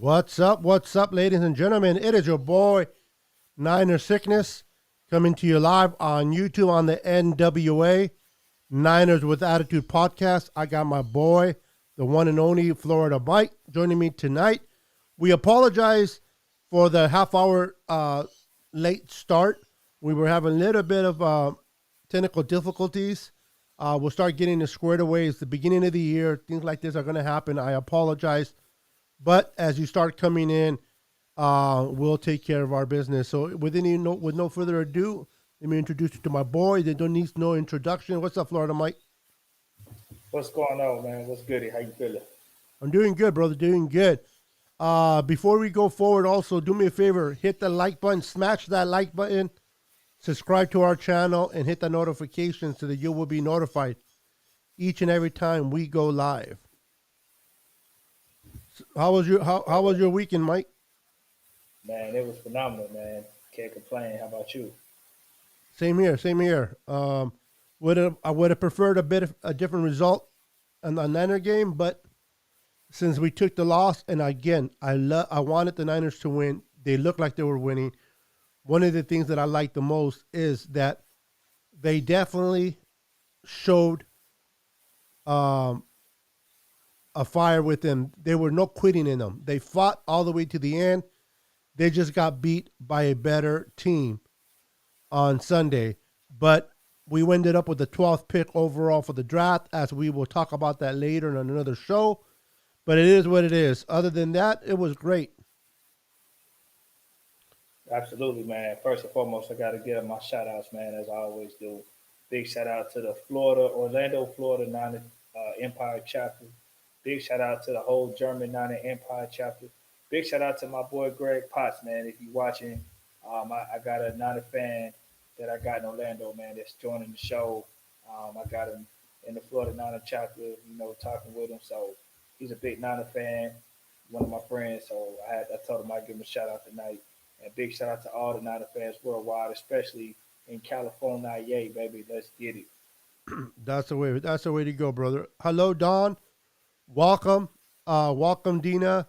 What's up, ladies and gentlemen? It is your boy, Niner Sickness, coming to you live on YouTube on the N.W.A. Niners with Attitude podcast. I got my boy, the one and only Florida Mike, joining me tonight. We apologize for the half-hour late start. We were having a little bit of technical difficulties. We'll start getting it squared away. It's the beginning of the year. Things like this are going to happen. I apologize. But as you start coming in, we'll take care of our business. So with no further ado, let me introduce you to my boy. They don't need no introduction. What's up, Florida Mike? What's going on, man? What's good? How you feeling? I'm doing good, brother. Doing good. Before we go forward, also do me a favor. Hit the like button. Smash that like button. Subscribe to our channel and hit the notification so that you will be notified each and every time we go live. How was your weekend, Mike? Man, it was phenomenal, man. Can't complain. How about you? Same here. I would have preferred a different result on the Niner game, but since we took the loss, and again, I wanted the Niners to win. They looked like they were winning. One of the things that I like the most is that they definitely showed a fire with them. There were no quitting in them. They fought all the way to the end. They just got beat by a better team on Sunday. But we ended up with the 12th pick overall for the draft, as we will talk about that later in another show. But it is what it is. Other than that, it was great. Absolutely, man. First and foremost, I got to give my shout outs, man, as I always do. Big shout out to the Orlando, Florida Niner Empire chapter. Big shout out to the whole German Niner Empire chapter. Big shout out to my boy Greg Potts, man. If you're watching, I got a Niner fan that I got in Orlando, man, that's joining the show. I got him in the Florida Niner chapter, talking with him. So he's a big Niner fan, one of my friends. So I told him I'd give him a shout out tonight. And big shout out to all the Niner fans worldwide, especially in California. Yay, baby. Let's get it. That's the way. That's the way to go, brother. Hello, Don. Welcome. Welcome, Dina.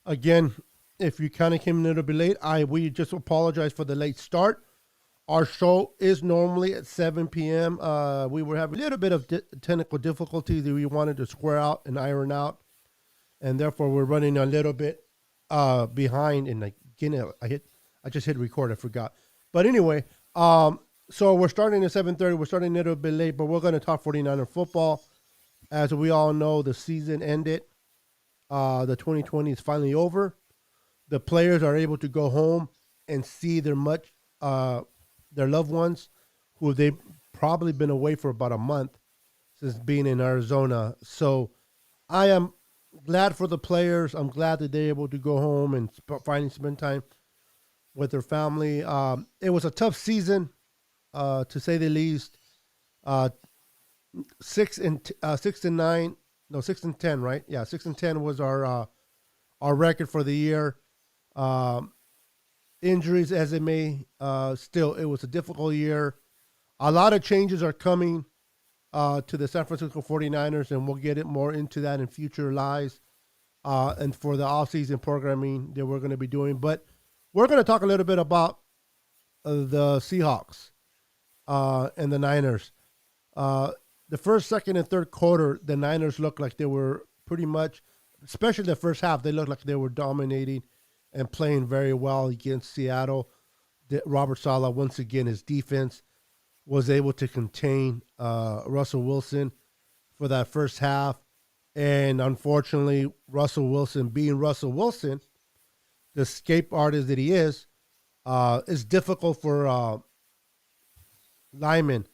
Again, if you kind of came a little bit late, we just apologize for the late start. Our show is normally at 7 p.m. We were having a little bit of technical difficulty that we wanted to square out and iron out, and therefore we're running a little bit behind. And again, I just hit record. I forgot. But anyway, so we're starting at 7:30. We're starting a little bit late, but we're going to talk 49er football. As we all know, the season ended. The 2020 is finally over. The players are able to go home and see their loved ones, who they've probably been away for about a month since being in Arizona. So I am glad for the players. I'm glad that they're able to go home and spend time with their family. It was a tough season, to say the least. 6-9. No, 6-10, right? Yeah, 6-10 was our record for the year. Injuries as it may, still it was a difficult year. A lot of changes are coming to the San Francisco 49ers, and we'll get more into that in future lives and for the offseason programming that we're going to be doing. But we're going to talk a little bit about the Seahawks and the Niners. The first, second, and third quarter, the Niners looked like they were pretty much, especially the first half, they looked like they were dominating and playing very well against Seattle. Robert Saleh, once again, his defense was able to contain Russell Wilson for that first half. And unfortunately, Russell Wilson, being Russell Wilson, the escape artist that he is difficult for linemen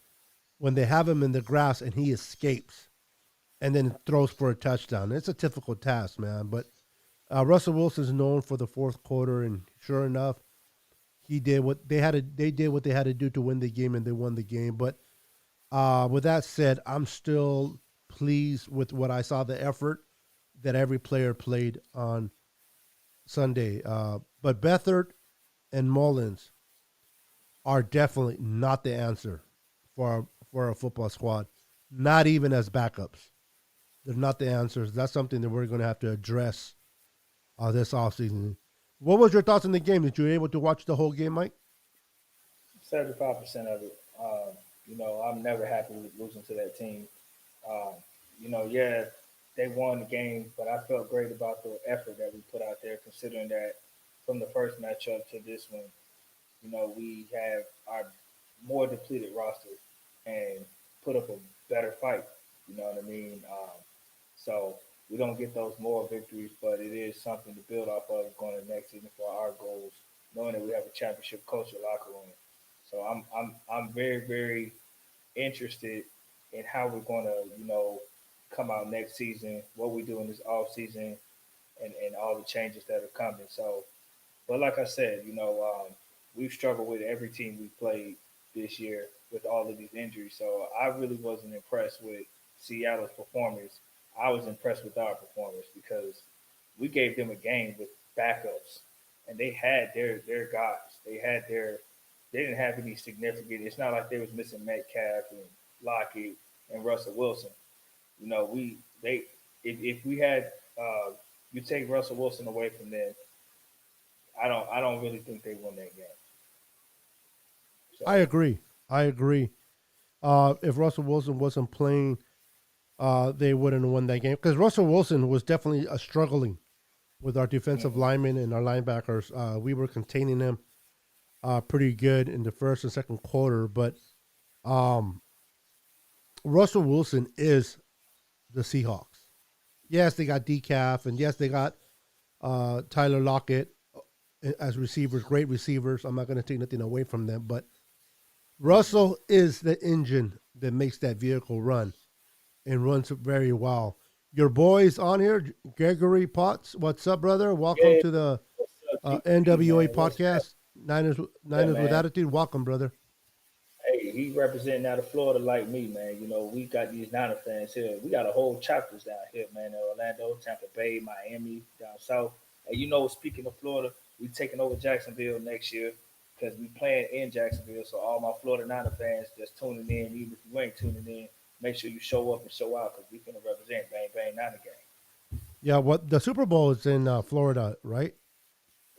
when they have him in the grass and he escapes and then throws for a touchdown. It's a difficult task, man. But Russell Wilson is known for the fourth quarter, and sure enough, he did what they had to. They did what they had to do to win the game, and they won the game. But with that said, I'm still pleased with what I saw, the effort that every player played on Sunday. But Beathard and Mullins are definitely not the answer for a football squad, not even as backups. They're not the answers. That's something that we're going to have to address this offseason. What was your thoughts on the game? Did you able to watch the whole game, Mike? 75% of it. I'm never happy with losing to that team. Um, yeah, they won the game, but I felt great about the effort that we put out there, considering that from the first matchup to this one, we have our more depleted roster and put up a better fight. You know what I mean? So we don't get those more victories, but it is something to build off of going to next season for our goals, knowing that we have a championship culture locker room. So I'm very very interested in how we're going to come out next season, what we do in this off season, and all the changes that are coming. So but like I said, we've struggled with every team we played this year with all of these injuries. So I really wasn't impressed with Seattle's performance. I was impressed with our performance because we gave them a game with backups, and they had their guys. They didn't have any significant. It's not like they was missing Metcalf and Lockett and Russell Wilson. We they if we had you take Russell Wilson away from them, I don't really think they won that game. I So agree. I agree. If Russell Wilson wasn't playing, they wouldn't have won that game because Russell Wilson was definitely struggling with our defensive mhm. linemen and our linebackers. We were containing them pretty good in the first and second quarter, but um, Russell Wilson is the Seahawks. Yes, they got Decaf, and yes, they got Tyler Lockett as receivers, great receivers. I'm not going to take nothing away from them, but Russell is the engine that makes that vehicle run and runs it very well. Your boys on here, Gregory Potts. What's up, brother? Welcome Yeah, to the what's up, GP N.W.A man? What's happening? podcast. Yeah, Niners with man. attitude. Welcome, brother. Hey, he representing out of Florida like me, man. We got these Niner fans here. We got a whole chapters down here, man. In Orlando, Tampa Bay, Miami, down south. And speaking of Florida, we taking over Jacksonville next year because we playing in Jacksonville. So all my Florida Niner fans just tuning in, even if you ain't tuning in, make sure you show up and show out because we finna represent Bang Bang Niner game. Yeah, what the Super Bowl is in Florida, right?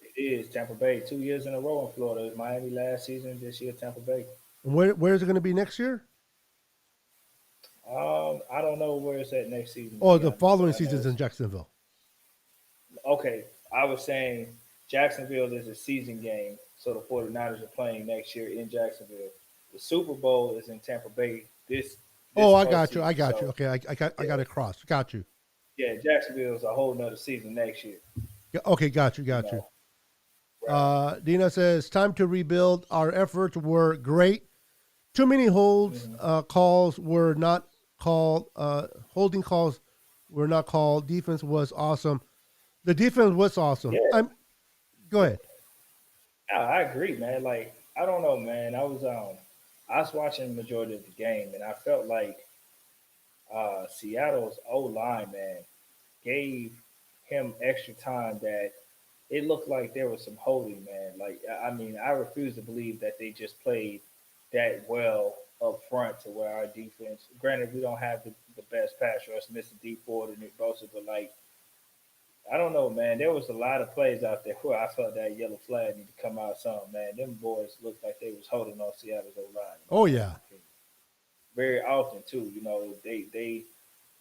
It is Tampa Bay, 2 years in a row in Florida. It was Miami last season, this year Tampa Bay. Where is it going to be next year? I don't know where it's at next season to Oh, be the honest, but following I know season's in it's Jacksonville. okay. I was saying Jacksonville is a season game, so the 49ers are playing next year in Jacksonville. The Super Bowl is in Tampa Bay this Oh, I got you. I postseason. got you. So Okay, I yeah, got it crossed. Got you. yeah, Jacksonville is a whole nother season next year. Okay, got you. You Got you. know, right? Dina says, time to rebuild. Our efforts were great. Too many holds. Mm-hmm. Calls were not called. Holding calls were not called. Defense was awesome. The defense was awesome. Yeah, Go ahead. I agree, man. Like I don't know, man. I was watching the majority of the game, and I felt like Seattle's O line, man, gave him extra time that it looked like there was some holding, man. Like I mean, I refuse to believe that they just played that well up front to where our defense. Granted, we don't have the best pass rush, missing D Ford and Nick Bosa, but like I don't know, man. There was a lot of plays out there where I felt that yellow flag need to come out some, man. Them boys looked like they was holding on Seattle's O line, in Oh my yeah, honest opinion. Very often too. They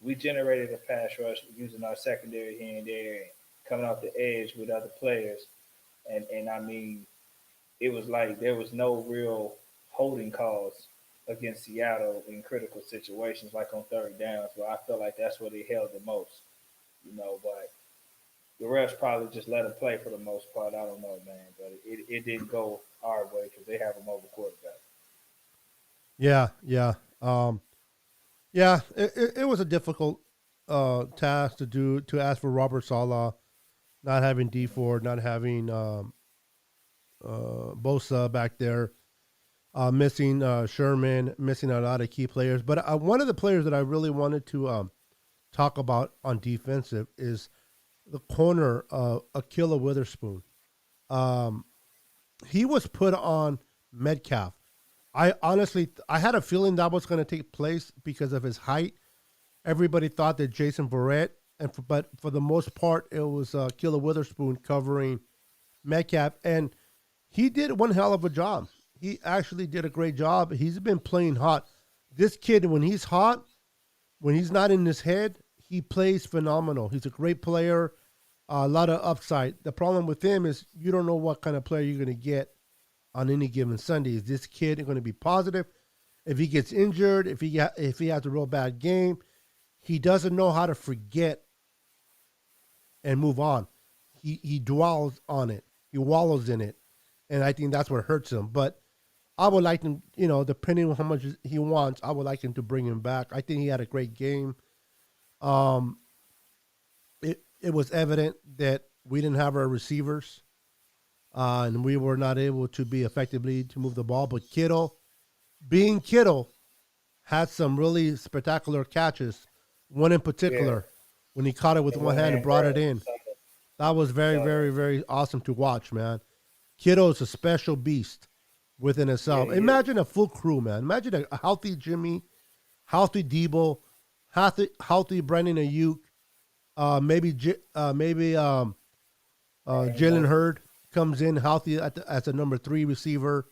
we generated a pass rush using our secondary here and there and coming off the edge with other players. And I mean, it was like there was no real holding calls against Seattle in critical situations, like on third downs. Where I felt like that's where they held the most, But the refs probably just let them play for the most part. I don't know, man, but it didn't go our way because they have them over quarterback. yeah, yeah. Yeah, it was a difficult task to do to ask for Robert Sala, not having D Ford, not having Bosa back there, missing Sherman, missing a lot of key players. But one of the players that I really wanted to talk about on defensive is the corner Akila Witherspoon. Um, he was put on Metcalf. I honestly, I had a feeling that was going to take place because of his height. Everybody thought that Jason Barrett but for the most part, it was Killer Witherspoon covering Metcalf, and he did one hell of a job. He actually did a great job. He's been playing hot. This kid, when he's hot, when he's not in his head, he plays phenomenal. He's a great player, a lot of upside. The problem with him is you don't know what kind of player you're going to get on any given Sunday. Is this kid going to be positive? If he gets injured, if he has a real bad game, he doesn't know how to forget and move on. He dwells on it. He wallows in it, and I think that's what hurts him. But I would like him, depending on how much he wants, I would like him to bring him back. I think he had a great game. It was evident that we didn't have our receivers, and we were not able to be effectively to move the ball. But Kittle, being Kittle, had some really spectacular catches. One in particular, when he caught it with one hand and brought it in. That was very, very, very awesome to watch, man. Kittle is a special beast within itself. Imagine a full crew, man. Imagine a healthy Jimmy, healthy Debo, healthy Brandon Ayuk, maybe Jalen Hurd comes in healthy as a number 3 receiver,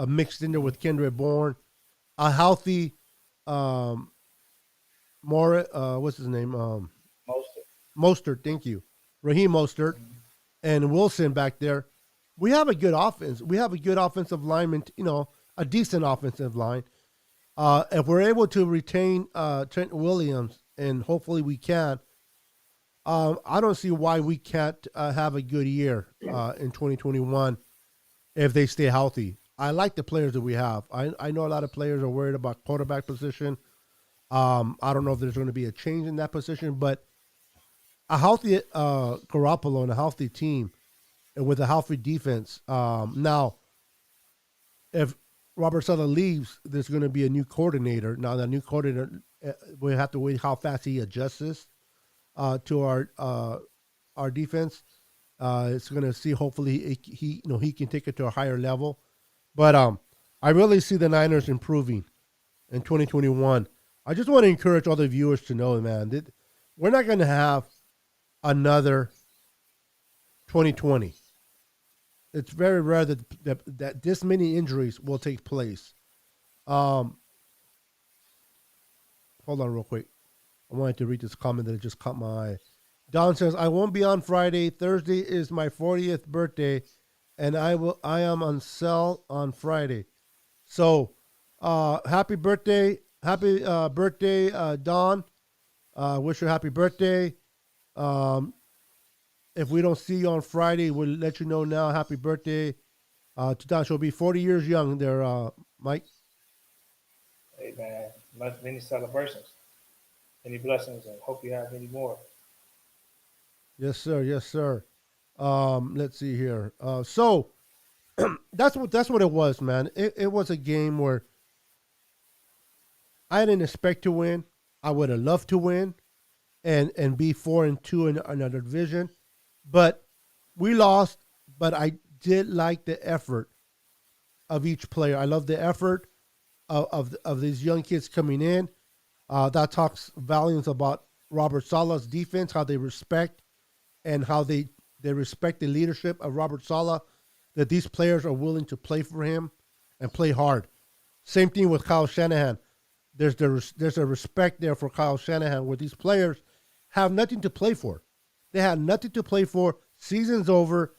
mixed in there with Kendrick Bourne, a healthy what's his name? Mostert, thank you. Raheem Mostert and Wilson back there. We have a good offense. We have a good offensive lineman, a decent offensive line. If we're able to retain Trent Williams, and hopefully we can, I don't see why we can't have a good year in 2021 if they stay healthy. I like the players that we have. I know a lot of players are worried about quarterback position. I don't know if there's going to be a change in that position, but a healthy Garoppolo and a healthy team and with a healthy defense. Now, if Robert Saleh leaves, there's going to be a new coordinator. Now, the new coordinator, we have to wait how fast he adjusts to our defense. It's going to see. Hopefully, he can take it to a higher level. But I really see the Niners improving in 2021. I just want to encourage all the viewers to know, man, that we're not going to have another 2020. It's very rare that this many injuries will take place. Hold on real quick. I wanted to read this comment that just caught my eye. Don says, I won't be on Friday. Thursday is my 40th birthday, and I am on sale on Friday. So happy birthday. Happy birthday, Don. Wish you a happy birthday. If we don't see you on Friday, we'll let you know now. Happy birthday to Don. She'll be 40 years young there, Mike. Hey, man. Many celebrations. Many blessings, and hope you have many more. Yes, sir. Yes, sir. Let's see here. So that's what it was, man. It was a game where I didn't expect to win. I would have loved to win and be 4-2 in another division. But we lost, but I did like the effort of each player. I love the effort of these young kids coming in. That talks volumes about Robert Saleh's defense, how they respect and how they respect the leadership of Robert Saleh, that these players are willing to play for him and play hard. Same thing with Kyle Shanahan. There's a respect there for Kyle Shanahan where these players have nothing to play for. They had nothing to play for. Season's over.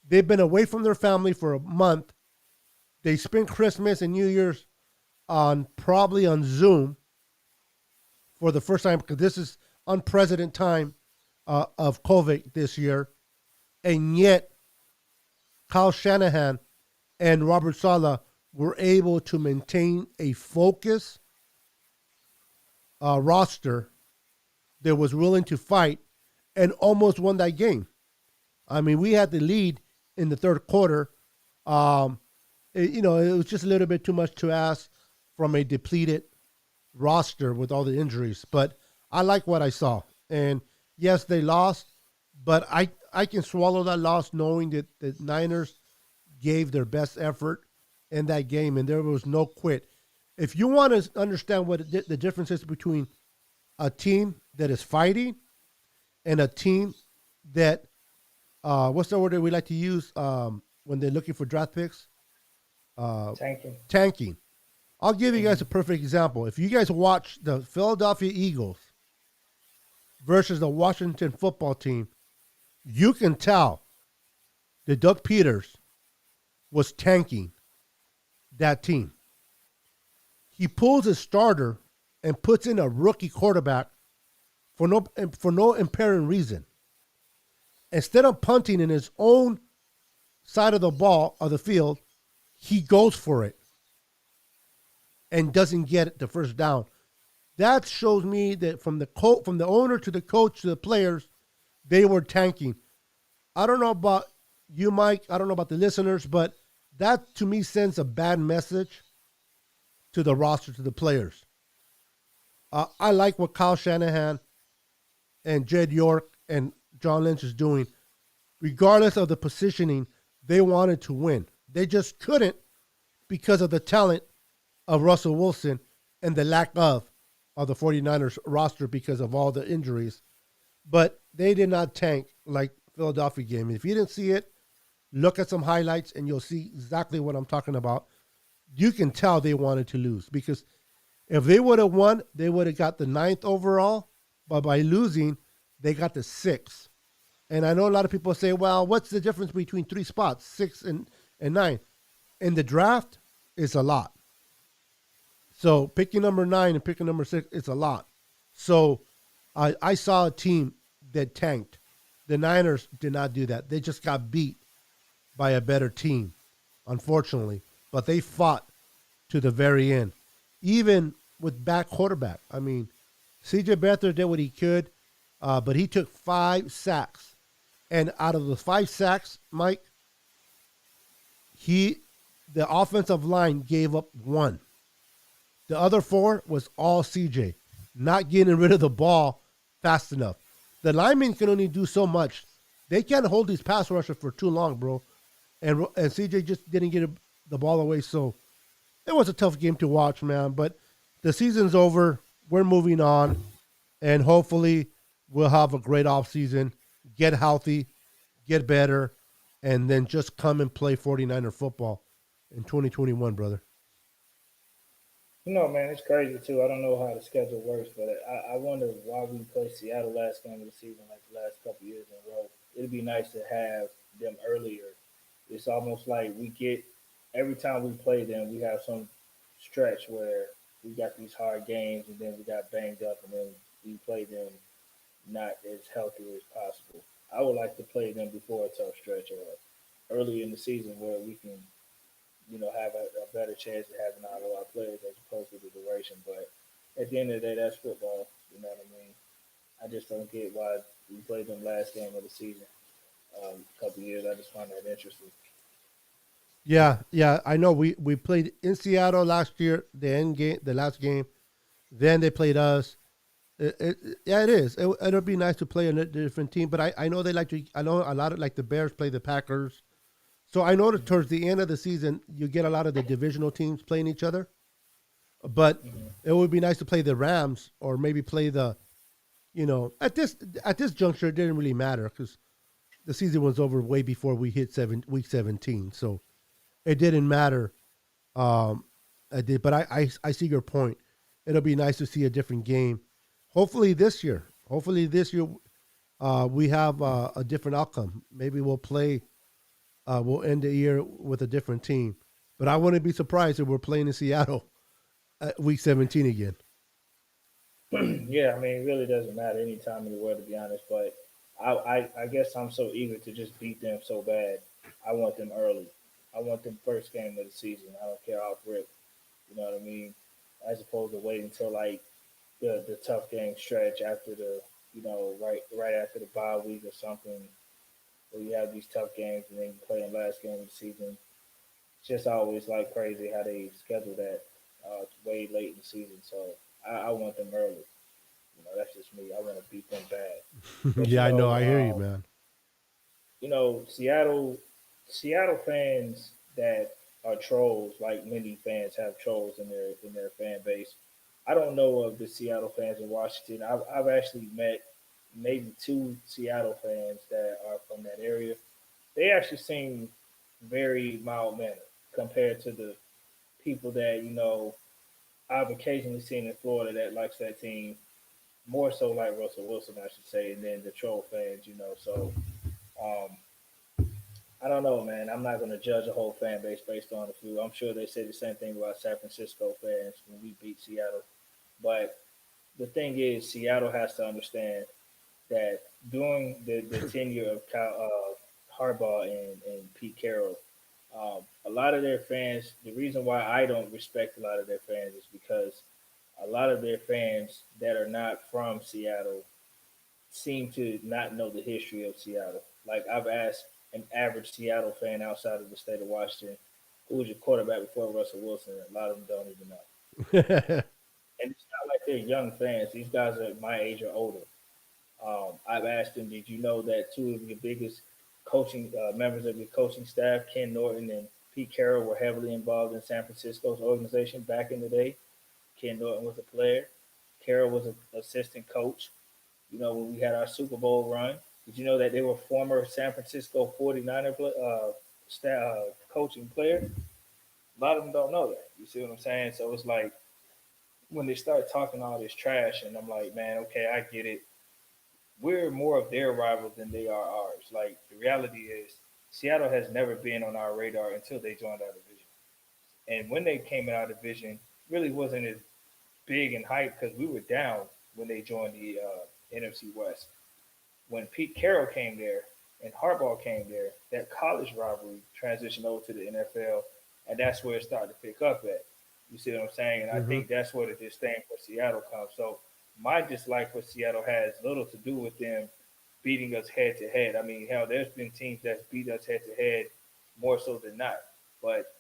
They've been away from their family for a month. They spent Christmas and New Year's probably on Zoom for the first time, because this is unprecedented time of COVID this year. And yet, Kyle Shanahan and Robert Saleh were able to maintain a focus roster that was willing to fight and almost won that game. I mean, we had the lead in the third quarter. It was just a little bit too much to ask from a depleted roster with all the injuries. But I like what I saw. And yes, they lost, but I can swallow that loss knowing that the Niners gave their best effort in that game, and there was no quit. If you want to understand what the difference is between a team that is fighting and a team that what's the word that we like to use when they're looking for draft picks? Uh, Tanking. Tanking. I'll give you guys Mm-hmm. a perfect example. If you guys watch the Philadelphia Eagles versus the Washington football team, you can tell that Doug Peters was tanking that team. He pulls his starter and puts in a rookie quarterback for no apparent reason. Instead of punting in his own side of the ball of the field, he goes for it and doesn't get the first down. That shows me that from the owner to the coach to the players, they were tanking. I don't know about you, Mike. I don't know about the listeners, but that to me sends a bad message to the roster, to the players. I like what Kyle Shanahan and Jed York and John Lynch is doing. Regardless of the positioning, they wanted to win. They just couldn't because of the talent of Russell Wilson and the lack of the 49ers roster because of all the injuries. But they did not tank like Philadelphia game. If you didn't see it, look at some highlights and you'll see exactly what I'm talking about. You can tell they wanted to lose because if they would have won, they would have got the ninth overall. But by losing, they got the sixth. And I know a lot of people say, well, what's the difference between three spots, six and nine? In the draft, it's a lot. So picking number nine and picking number six, it's a lot. So I saw a team that tanked. The Niners did not do that. They just got beat by a better team, unfortunately. But they fought to the very end, even with back quarterback. I mean, C.J. Beathard did what he could, but he took 5 sacks. And out of the 5 sacks, Mike, the offensive line gave up 1. The other 4 was all CJ, not getting rid of the ball fast enough. The linemen can only do so much. They can't hold these pass rushers for too long, bro. And CJ just didn't get the ball away. So it was a tough game to watch, man. But the season's over. We're moving on. And hopefully we'll have a great offseason, get healthy, get better, and then just come and play 49er football in 2021, brother. Man, it's crazy too. I don't know how the schedule works, but I wonder why we play Seattle last game of the season like the last couple years in a row. It'd be nice to have them earlier. It's almost like we get every time we play them, we have some stretch where we got these hard games, and then we got banged up, and then we play them not as healthy as possible. I would like to play them before a tough stretch or early in the season where we can have a better chance of having all of our players as opposed to the duration. But at the end of the day, that's football. You know what I mean? I just don't get why we played them last game of the season a couple of years. I just find that interesting. Yeah, I know. We played in Seattle last year, the end game, the last game. Then they played us. Yeah, it is. It'll be nice to play a different team, but I know they like to. I know a lot of like the Bears play the Packers, so I know that towards the end of the season you get a lot of the divisional teams playing each other. But Mm-hmm. it would be nice to play the Rams or maybe play the, at this juncture it didn't really matter because the season was over way before we hit week 17, so it didn't matter. Um, I did, but I see your point. It'll be nice to see a different game. Hopefully this year, we have a different outcome. Maybe we'll play. We'll end the year with a different team. But I wouldn't be surprised if we're playing in Seattle at week 17 again. Yeah, I mean, it really doesn't matter any time in the world, to be honest. But I guess I'm so eager to just beat them so bad. I want them early. I want them first game of the season. I don't care how rip. You know what I mean? As opposed to waiting until like the tough game stretch after the right after the bye week or something, where you have these tough games and then you play in last game of the season. It's just always like crazy how they schedule that way late in the season. So I want them early. That's just me. I want to beat them bad. But Yeah, I know. I hear you, man. Seattle fans that are trolls, like many fans have trolls in their fan base. I don't know of the Seattle fans in Washington. I've actually met maybe two Seattle fans that are from that area. They actually seem very mild mannered compared to the people that I've occasionally seen in Florida that likes that team more so like Russell Wilson, I should say, and then the troll fans. So um, I don't know, man. I'm not going to judge a whole fan base based on a few. I'm sure they say the same thing about San Francisco fans when we beat Seattle. But the thing is, Seattle has to understand that during the tenure of Harbaugh and Pete Carroll, a lot of their fans, the reason why I don't respect a lot of their fans is because a lot of their fans that are not from Seattle seem to not know the history of Seattle. Like I've asked an average Seattle fan outside of the state of Washington, who was your quarterback before Russell Wilson? A lot of them don't even know. And it's not like they're young fans. These guys are my age or older. I've asked them, did you know that two of your biggest coaching members of your coaching staff, Ken Norton and Pete Carroll, were heavily involved in San Francisco's organization back in the day? Ken Norton was a player. Carroll was an assistant coach. When we had our Super Bowl run, did you know that they were former San Francisco 49er coaching player? A lot of them don't know that. You see what I'm saying? So it's like when they start talking all this trash, and I'm like, man, okay, I get it. We're more of their rival than they are ours. Like the reality is, Seattle has never been on our radar until they joined our division. And when they came in our division, really wasn't as big and hype because we were down when they joined the NFC West. When Pete Carroll came there and Harbaugh came there, that college rivalry transitioned over to the NFL, and that's where it started to pick up at. You see what I'm saying? And I Hmm. think that's where the disdain for Seattle comes. So my dislike for Seattle has little to do with them beating us head to head. I mean, hell, there's been teams that's beat us head to head more so than not. But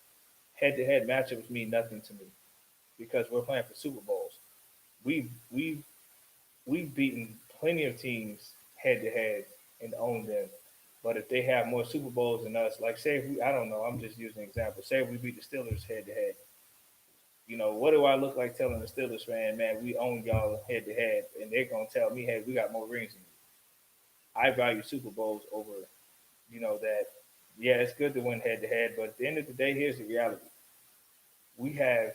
head to head matchups mean nothing to me because we're playing for Super Bowls. We've we've beaten plenty of teams head to head and owned them. But if they have more Super Bowls than us, like say if we, I don't know, I'm just using an example. Say if we beat the Steelers head to head, what do I look like telling the Steelers fan, man, we own y'all head to head, and they're gonna tell me, hey, we got more rings than you. I value Super Bowls over, that. Yeah, it's good to win head to head, but at the end of the day, here's the reality: we have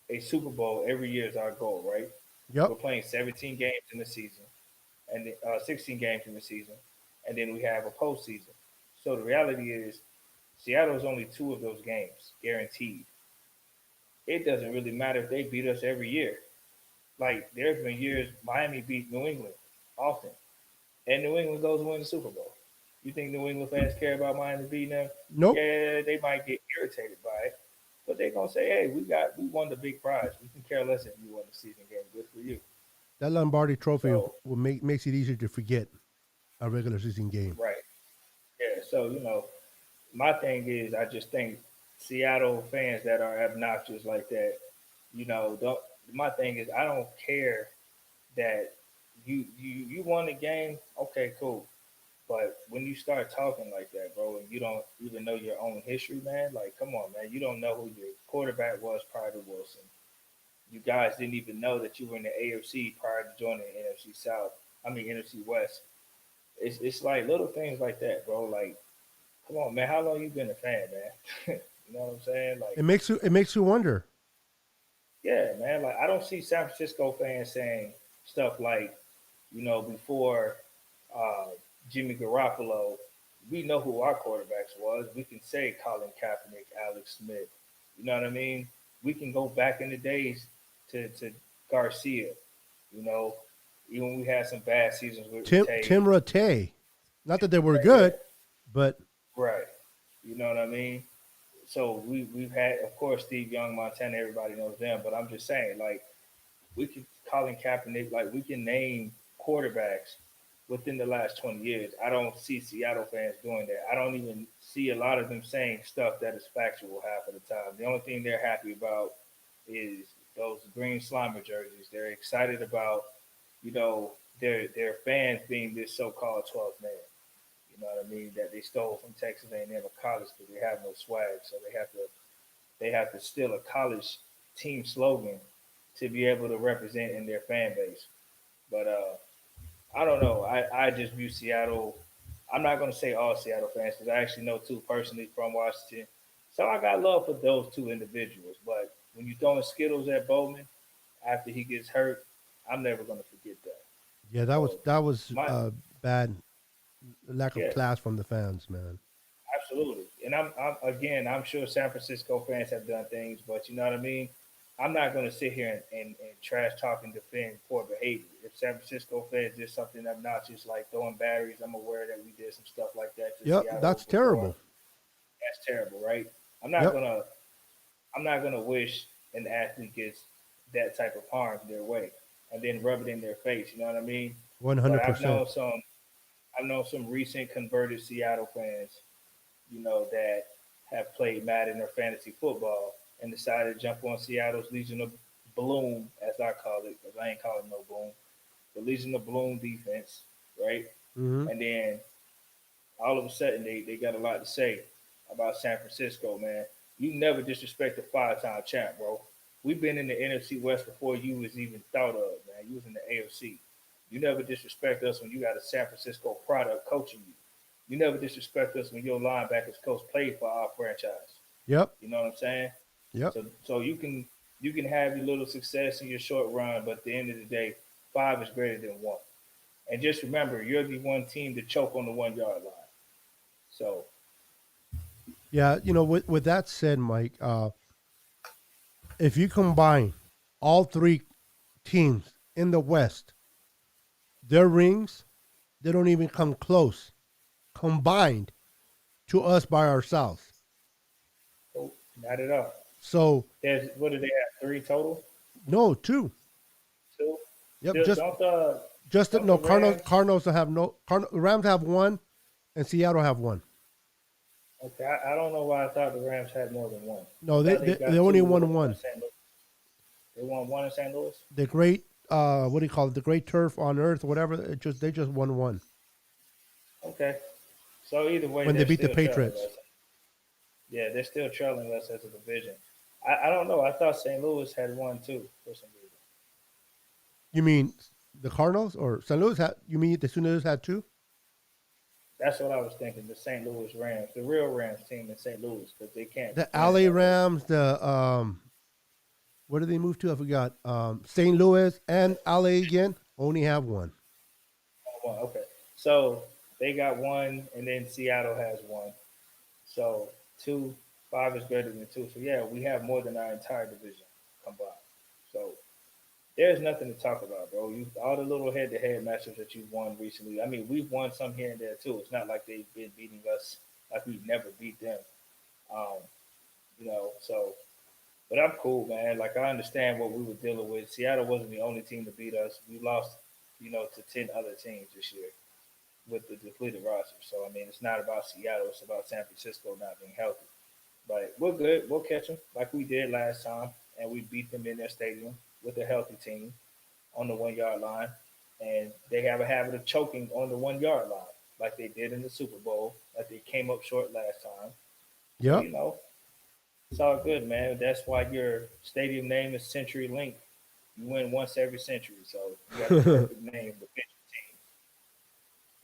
a Super Bowl every year is our goal, right? We're Yep. playing 17 games in the season and 16 games in the season, and then we have a postseason. So the reality is, Seattle is only two of those games guaranteed. It doesn't really matter if they beat us every year. Like there's been years Miami beat New England often, and New England goes and win the Super Bowl. You think New England fans care about Miami beating them? Nope. Yeah, they might get irritated by it, but they're gonna say, "Hey, we won the big prize. We can care less if you won the season game. Good for you." That Lombardi Trophy So will makes it easier to forget a regular season game. right, yeah. So my thing is, I just think Seattle fans that are obnoxious like that, don't. My thing is, I don't care that you won the game. Okay, cool. But when you start talking like that, bro, and you don't even know your own history, man, like, come on, man, you don't know who your quarterback was prior to Wilson. You guys didn't even know that you were in the AFC prior to joining the NFC South. I mean NFC West. It's like little things like that, bro. Like, come on, man, how long you been a fan, man? You know what I'm saying? Like, It makes you wonder. yeah, man. Like, I don't see San Francisco fans saying stuff like, before uh, Jimmy Garoppolo, we know who our quarterbacks was. We can say Colin Kaepernick, Alex Smith. You know what I mean? We can go back in the days to Garcia. You know, even when we had some bad seasons with Tay. Tim Rattay. Not that they were Right, yeah, good, but right. You know what I mean? So we've had, of course, Steve Young, Montana. Everybody knows them, but I'm just saying, like, we can Colin Kaepernick, like we can name quarterbacks within the last 20 years. I don't see Seattle fans doing that. I don't even see a lot of them saying stuff that is factual half of the time. The only thing they're happy about is those green Slimer jerseys. They're excited about, you know, their fans being this so-called 12th man. You know what I mean? That they stole from Texas A&M or college because they have no swag, so they have to steal a college team slogan to be able to represent in their fan base. But I don't know. I just view Seattle. I'm not going to say all Seattle fans because I actually know two personally from Washington. So I got love for those two individuals. But when you throwing Skittles at Bowman after he gets hurt, I'm never going to forget that. Yeah, So that was my bad lack of yeah, class from the fans, man. absolutely. And I'm again, I'm sure San Francisco fans have done things, but you know what I mean. I'm not going to sit here and trash talk and defend poor behavior. If San Francisco fans did something obnoxious like throwing batteries, I'm aware that we did some stuff like that to Yep, Seattle that's before. terrible. That's terrible, right? I'm not Yep, gonna I'm not gonna wish an athlete gets that type of harm their way and then rub it in their face. You know what I mean? one But hundred percent. I've known some recent converted Seattle fans, that have played Madden or fantasy football and decided to jump on Seattle's Legion of Bloom, as I call it, because I ain't calling no Boom, the Legion of Bloom defense, right? Mm-hmm. And then all of a sudden they got a lot to say about San Francisco, man. You never disrespect a 5-time champ, bro. We've been in the NFC West before you was even thought of, man. You was in the AFC. You never disrespect us when you got a San Francisco product coaching you. You never disrespect us when your linebackers coach played for our franchise. Yep, You know what I'm saying? yep. So you can have your little success in your short run, but at the end of the day, five is greater than one. And just remember, you're the one team to choke on the 1 yard line. So Yeah, with that said, Mike, if you combine all three teams in the West, their rings, they don't even come close combined to us by ourselves. oh, not at all. So There's what do they have? Three total? no, two. Two? Yep, Still, don't no the Cardinals. Rams? Cardinals have no. Rams have one, and Seattle have one. Okay, I don't know why I thought the Rams had more than one. I No, thought they they got only two won in one. St. Louis. They won one in St. Louis. The great what do you call it? The great turf on earth, whatever. They just won one Okay, so either way, when they they're beat the still trailing Patriots. us. Yeah, they're still trailing us as a division. I don't know. I thought St. Louis had one too for some reason. You mean the Cardinals or St. Louis had? You mean the St. Louis had two? That's what I was thinking. The St. Louis Rams, the real Rams team in St. Louis, because they can't The win LA St. Louis. Rams, the where did they move to? I forgot. St. Louis and LA again only have one. One. Okay. So they got one, and then Seattle has one. So two, five is greater than two. So yeah, we have more than our entire division combined. So there's nothing to talk about, bro. You all the little head-to-head matchups that you've won recently. I mean, we've won some here and there too. It's not like they've been beating us like we've never beat them. Um, so but I'm cool, man. Like I understand what we were dealing with. Seattle wasn't the only team to beat us. We lost, to 10 other teams this year with the depleted roster. So I mean, it's not about Seattle. It's about San Francisco not being healthy. But we're good. We'll catch them like we did last time, and we beat them in their stadium with a healthy team on the 1 yard line. And they have a habit of choking on the 1 yard line, like they did in the Super Bowl, like they came up short last time. So Yep. it's all good, man. That's why your stadium name is Century Link. You win once every century, so you got the And perfect name to pitch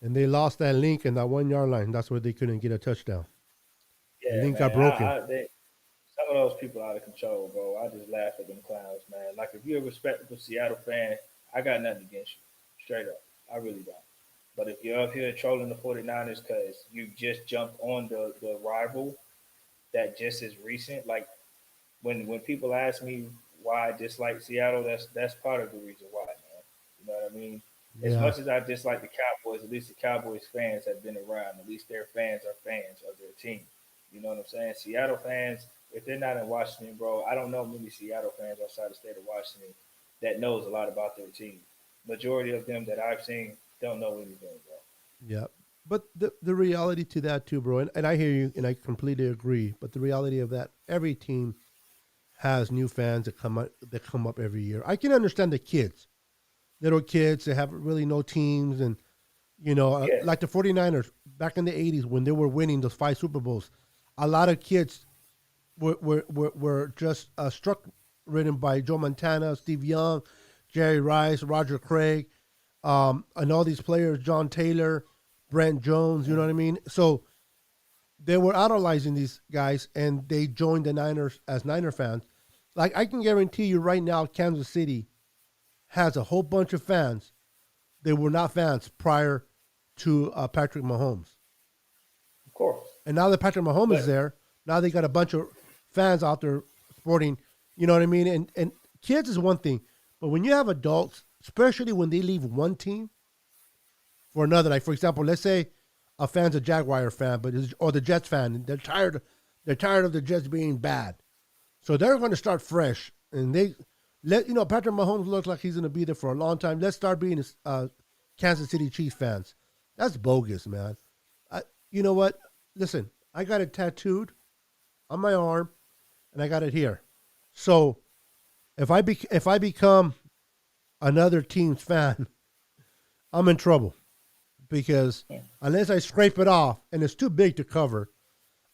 your they lost that link in that 1 yard line. That's where they couldn't get a touchdown. team. The Yeah, link got man. broken. Some of those people out of control, bro. I just laugh at them clowns, man. Like if you're a respectable Seattle fan, I got nothing against you, straight up. I really don't. But if you're up here trolling the 49ers because you just jumped on the rival that just is recent, like when people ask me why I dislike Seattle, that's part of the reason why, man. You know what I mean? As Yeah. much as I dislike the Cowboys, at least the Cowboys fans have been around. At least their fans are fans of their team. You know what I'm saying? Seattle fans, if they're not in Washington, bro, I don't know many Seattle fans outside the state of Washington that knows a lot about their team. Majority of them that I've seen don't know anything, bro. Yeah. But the reality to that too, bro, and I hear you and I completely agree. But the reality of that, every team has new fans that come up every year. I can understand the kids, little kids that have really no teams and Yeah, like the 49ers back in the 80s when they were winning those 5 Super Bowls, a lot of kids were just struck ridden by Joe Montana, Steve Young, Jerry Rice, Roger Craig. and all these players, John Taylor, Brent Jones, you know what I mean? So they were idolizing these guys and they joined the Niners as Niner fans. Like I can guarantee you right now, Kansas City has a whole bunch of fans. They were not fans prior to Patrick Mahomes. Of course. And now that Patrick Mahomes is But there, now they got a bunch of fans out there sporting, you know what I mean? And kids is one thing, but when you have adults, especially when they leave one team for another, like for example, let's say a fan's a Jaguar fan, or the Jets fan, and they're tired of the Jets being bad. So they're going to start fresh, and they Patrick Mahomes looks like he's going to be there for a long time. Let's start being Kansas City Chiefs fans. That's bogus, man. You know what? Listen, I got it tattooed on my arm, and I got it here. So if I become another team's fan, I'm in trouble because unless I scrape it off, and it's too big to cover,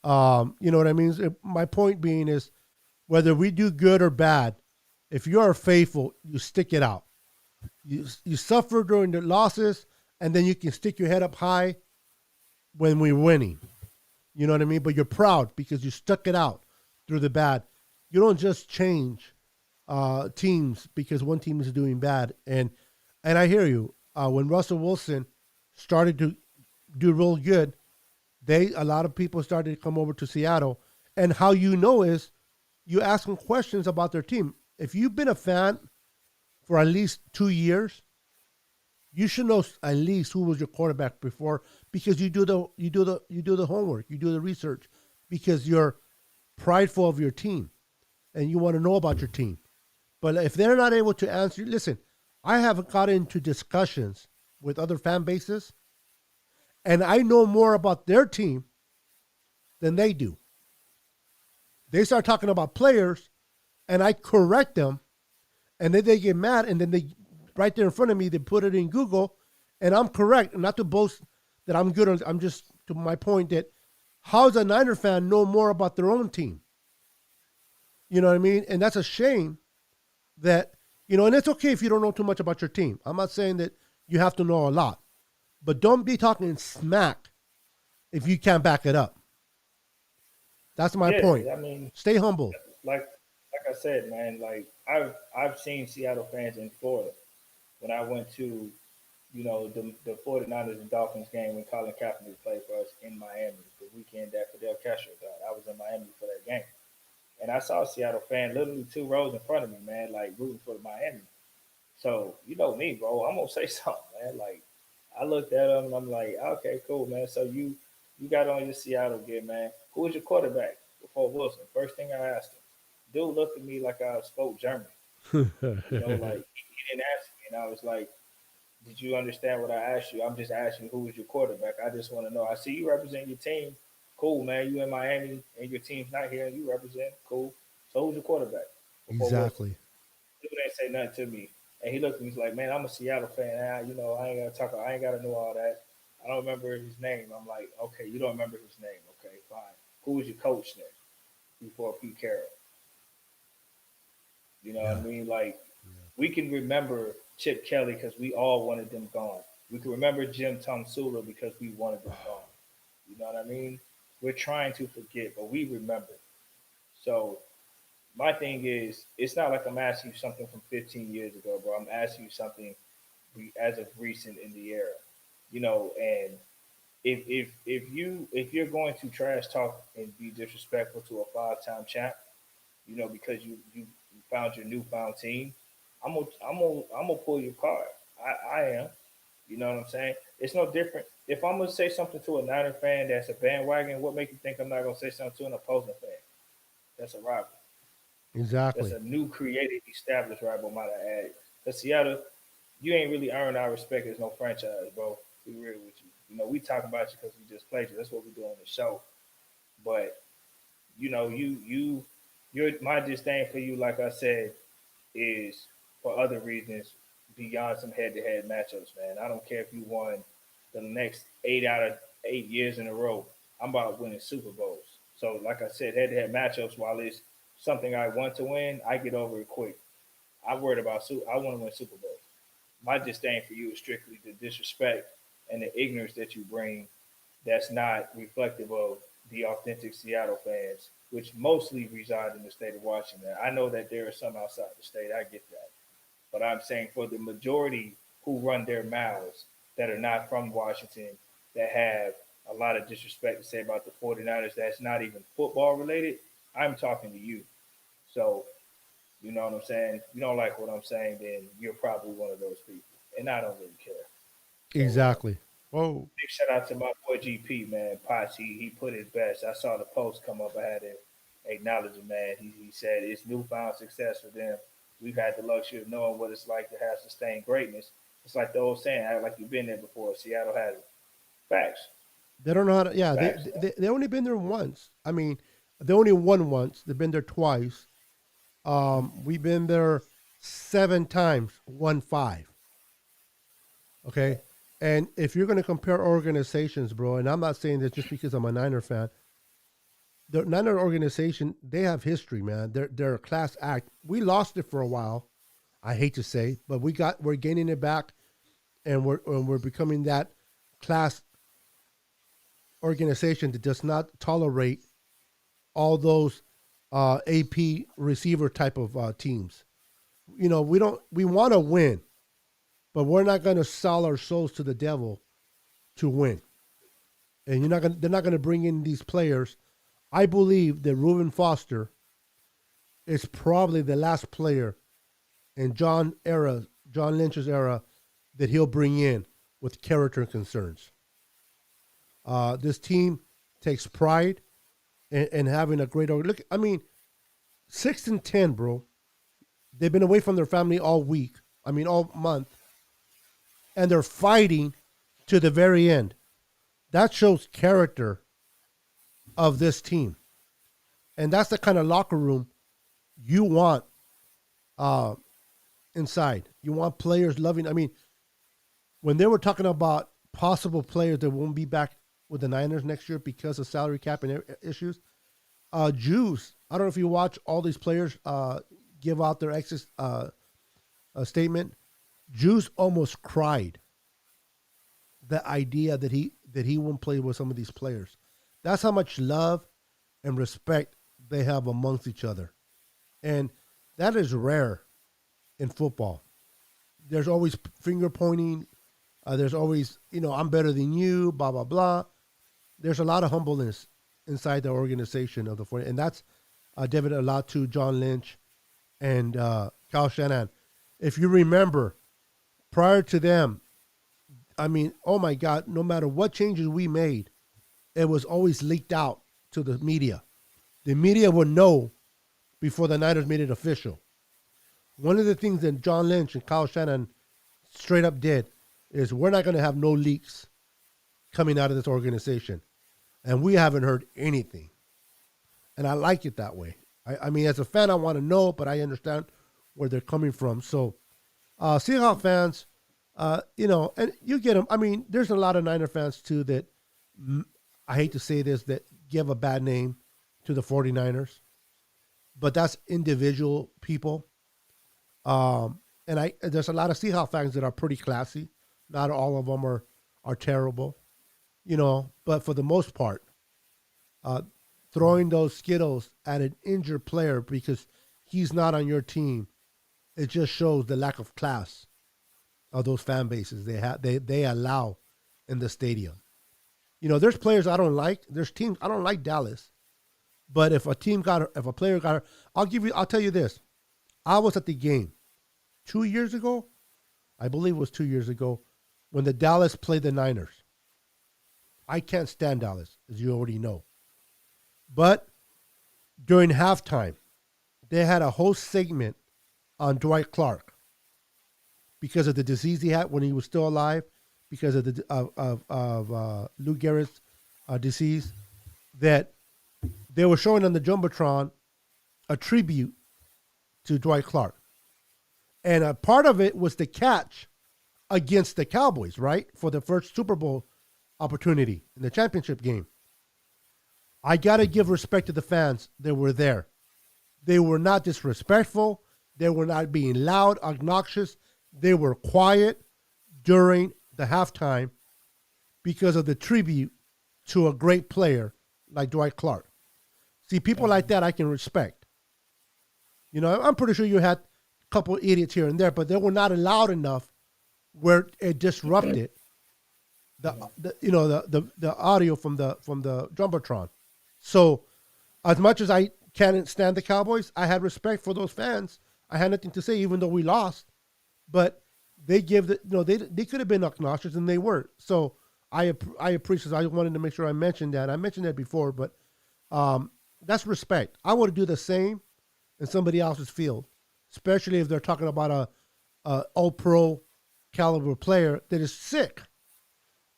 you know what I mean. My point being is, whether we do good or bad, if you are faithful, you stick it out. You suffer during the losses, and then you can stick your head up high when we're winning. You know what I mean? But you're proud because you stuck it out through the bad. You don't just change teams because one team is doing bad. And I hear you. When Russell Wilson started to do real good, a lot of people started to come over to Seattle. And how you know is you ask them questions about their team. If you've been a fan for at least 2 years, you should know at least who was your quarterback before, because you do the homework, you do the research, because you're prideful of your team and you want to know about your team. But if they're not able to answer, listen, I have got into discussions with other fan bases, and I know more about their team than they do. They start talking about players, and I correct them, and then they get mad, and then they right there in front of me, they put it in Google, and I'm correct. And not to boast that I'm good. I'm just to my point that how does a Niner fan know more about their own team? You know what I mean? And that's a shame that, and it's okay if you don't know too much about your team. I'm not saying that you have to know a lot, but don't be talking smack if you can't back it up. That's my yeah, point. I mean, Stay humble. like I said, man, like I've seen Seattle fans in Florida when I went to the 49ers and Dolphins game when Colin Kaepernick played for us in Miami the weekend that Fidel Castro died. I was in Miami for that game. And I saw a Seattle fan literally 2 rows in front of me, man, like rooting for Miami. So, you know me, bro, I'm gonna say something, man. Like I looked at him and I'm like, okay, cool, man. So you got on your Seattle gear, man. Who was your quarterback before Wilson? First thing I asked him. Dude looked at me like I spoke German. Like he didn't ask me, and I was like, did you understand what I asked you? I'm just asking you who was your quarterback. I just want to know. I see you represent your team. Cool, man. You in Miami and your team's not here and you represent. Cool. So who's your quarterback before Wilson? Exactly. Dude ain't say nothing to me. And he looked at me, he's like, man, I'm a Seattle fan. I ain't gotta talk. I ain't gotta know all that. I don't remember his name. I'm like, okay, you don't remember his name. Okay, fine. Who was your coach then before Pete Carroll? You know what I Yeah. mean? Like, Yeah. we can remember Chip Kelly because we all wanted them gone. We can remember Jim Tomsula because we wanted them gone. You know what I mean? We're trying to forget, but we remember. So my thing is, it's not like I'm asking you something from 15 years ago, bro. I'm asking you something as of recent in the era. And if you're going to trash talk and be disrespectful to a 5-time champ, because you found your newfound team, I'm gonna pull your card. I am. You know what I'm saying? It's no different. If I'm gonna say something to a Niner fan that's a bandwagon, what makes you think I'm not gonna say something to an opposing fan? That's a rival. That's Exactly. a new created, established rival, might I add. Because Seattle, you ain't really earned our respect as no franchise, bro. Be real with you. We talk about you because we just played you. That's what we do on the show. But your my disdain for you, like I said, is for other reasons beyond some head-to-head matchups, man. I don't care if you won the next 8 out of 8 years in a row. I'm about winning Super Bowls. So, like I said, head-to-head matchups, while it's something I want to win, I get over it quick. I worried about I want to win Super Bowls. My disdain for you is strictly the disrespect and the ignorance that you bring that's not reflective of the authentic Seattle fans, which mostly reside in the state of Washington. I know that there are some outside the state. I get that. But I'm saying for the majority who run their mouths that are not from Washington, that have a lot of disrespect to say about the 49ers that's not even football related, I'm talking to you. So, you know what I'm saying? If you don't like what I'm saying, then you're probably one of those people. And I don't really care. So, Exactly. Whoa. big shout out to my boy GP, man. Potts, he put his best. I saw the post come up. I had to acknowledge him, man. He said it's newfound success for them. We've had the luxury of knowing what it's like to have sustained greatness. It's like the old saying, act like you've been there before. Seattle has it. Facts. They don't know how to. Yeah, Facts. they only been there once. I mean, they only won once. They've been there twice. We've been there 7 times, won 5. Okay, and if you're going to compare organizations, bro, and I'm not saying this just because I'm a Niner fan. The Niner organization, they have history, man. They're a class act. We lost it for a while. I hate to say, but we're gaining it back, and we're becoming that class organization that does not tolerate all those AP receiver type of teams. You know, we want to win, but we're not going to sell our souls to the devil to win. And they're not going to bring in these players. I believe that Reuben Foster is probably the last player in John Lynch's era, that he'll bring in with character concerns. This team takes pride in having a great look. I mean, 6-10, bro. They've been away from their family all week. I mean, all month, and they're fighting to the very end. That shows character of this team, and that's the kind of locker room you want inside. You want players loving. I mean, when they were talking about possible players that won't be back with the Niners next year because of salary cap and issues, Juice, I don't know if you watch all these players give out their exit statement. Juice almost cried. The idea that he won't play with some of these players. That's how much love and respect they have amongst each other. And that is rare in football. There's always finger pointing. There's always, I'm better than you, blah, blah, blah. There's a lot of humbleness inside the organization of the 40. And that's David a lot to John Lynch and Kyle Shanahan. If you remember, prior to them, I mean, oh my God, no matter what changes we made, it was always leaked out to the media. The media would know before the Niners made it official. One of the things that John Lynch and Kyle Shanahan straight up did is we're not going to have no leaks coming out of this organization. And we haven't heard anything. And I like it that way. I mean, as a fan, I want to know, but I understand where they're coming from. So, Seahawks fans, and you get them. I mean, there's a lot of Niner fans, too, that, I hate to say this, that give a bad name to the 49ers. But that's individual people. And there's a lot of Seahawks fans that are pretty classy. Not all of them are terrible, but for the most part, throwing those Skittles at an injured player because he's not on your team, it just shows the lack of class of those fan bases they allow in the stadium. There's players I don't like. There's teams I don't like. Dallas, but if a player got her, I'll tell you this. I was at the game 2 years ago. I believe it was 2 years ago when the Dallas played the Niners. I can't stand Dallas, as you already know. But during halftime, they had a whole segment on Dwight Clark because of the disease he had when he was still alive, because of the Lou Gehrig's disease, that they were showing on the Jumbotron a tribute to Dwight Clark. And a part of it was the catch against the Cowboys, right? For the first Super Bowl opportunity in the championship game. I got to give respect to the fans that were there. They were not disrespectful. They were not being loud, obnoxious. they were quiet during the halftime because of the tribute to a great player like Dwight Clark. See, people like that I can respect. You know, I'm pretty sure you had a couple idiots here and there, but they were not loud enough where it disrupted the audio from the jumbotron. So, as much as I can't stand the Cowboys, I had respect for those fans. I had nothing to say, even though we lost. But they give they could have been obnoxious and they weren't. So I appreciate. I wanted to make sure I mentioned that. I mentioned that before, but that's respect. I want to do the same in somebody else's field, especially if they're talking about a all pro caliber player that is sick.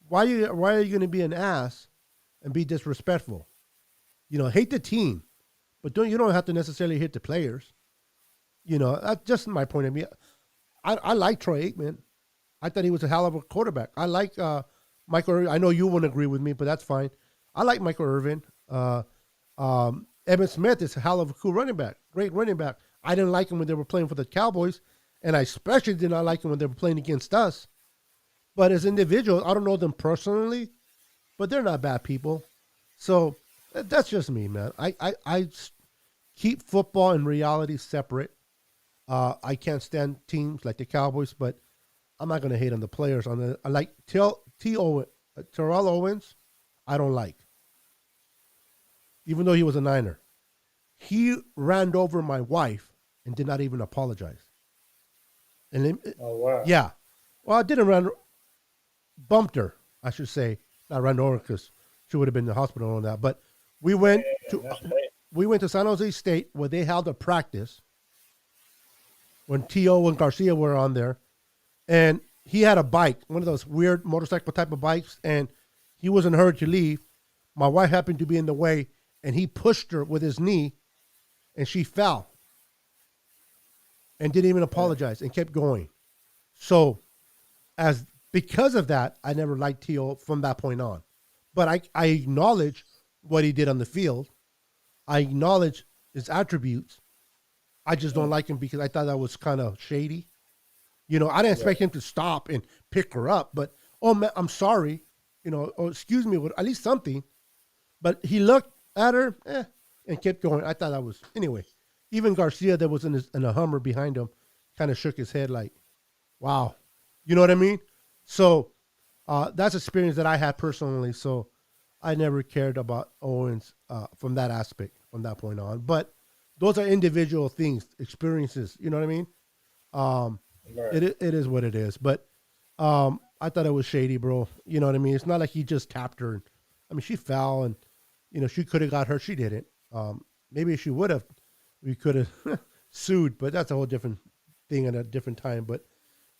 Why are you going to be an ass and be disrespectful? You know, hate the team, but you don't have to necessarily hate the players. You know, that's just my point of view. I like Troy Aikman. I thought he was a hell of a quarterback. I like Michael Irvin. I know you wouldn't agree with me, but that's fine. I like Michael Irvin. Evan Smith is a hell of a cool running back. Great running back. I didn't like him when they were playing for the Cowboys, and I especially did not like him when they were playing against us. But as individuals, I don't know them personally, but they're not bad people. So that's just me, man. I keep football and reality separate. I can't stand teams like the Cowboys, but I'm not going to hate on the players. I like Terrell Owens. I don't like, even though he was a Niner. He ran over my wife and did not even apologize. And Oh wow. yeah, well, I didn't bumped her, I should say, not ran over because she would have been in the hospital and all that. But we went to San Jose State where they held a practice when T.O. and Garcia were on there, and he had a bike, one of those weird motorcycle type of bikes, and he was in a hurry to leave. My wife happened to be in the way, and he pushed her with his knee, and she fell and didn't even apologize and kept going. So because of that, I never liked T.O. from that point on. But I acknowledge what he did on the field. I acknowledge his attributes. I just don't like him because I thought that was kind of shady. You know, I didn't expect him to stop and pick her up, but, oh, man, I'm sorry, you know, or excuse me, at least something. But he looked at her and kept going. I thought that was, anyway. Even Garcia that was in a Hummer behind him kind of shook his head like, wow. You know what I mean? So that's experience that I had personally. So I never cared about Owens from that aspect, from that point on. But those are individual things, experiences. You know what I mean? Right. It is what it is. But I thought it was shady, bro. You know what I mean? It's not like he just tapped her. I mean, she fell, and you know she could have got hurt. She didn't. Maybe if she would have, we could have sued. But that's a whole different thing at a different time. But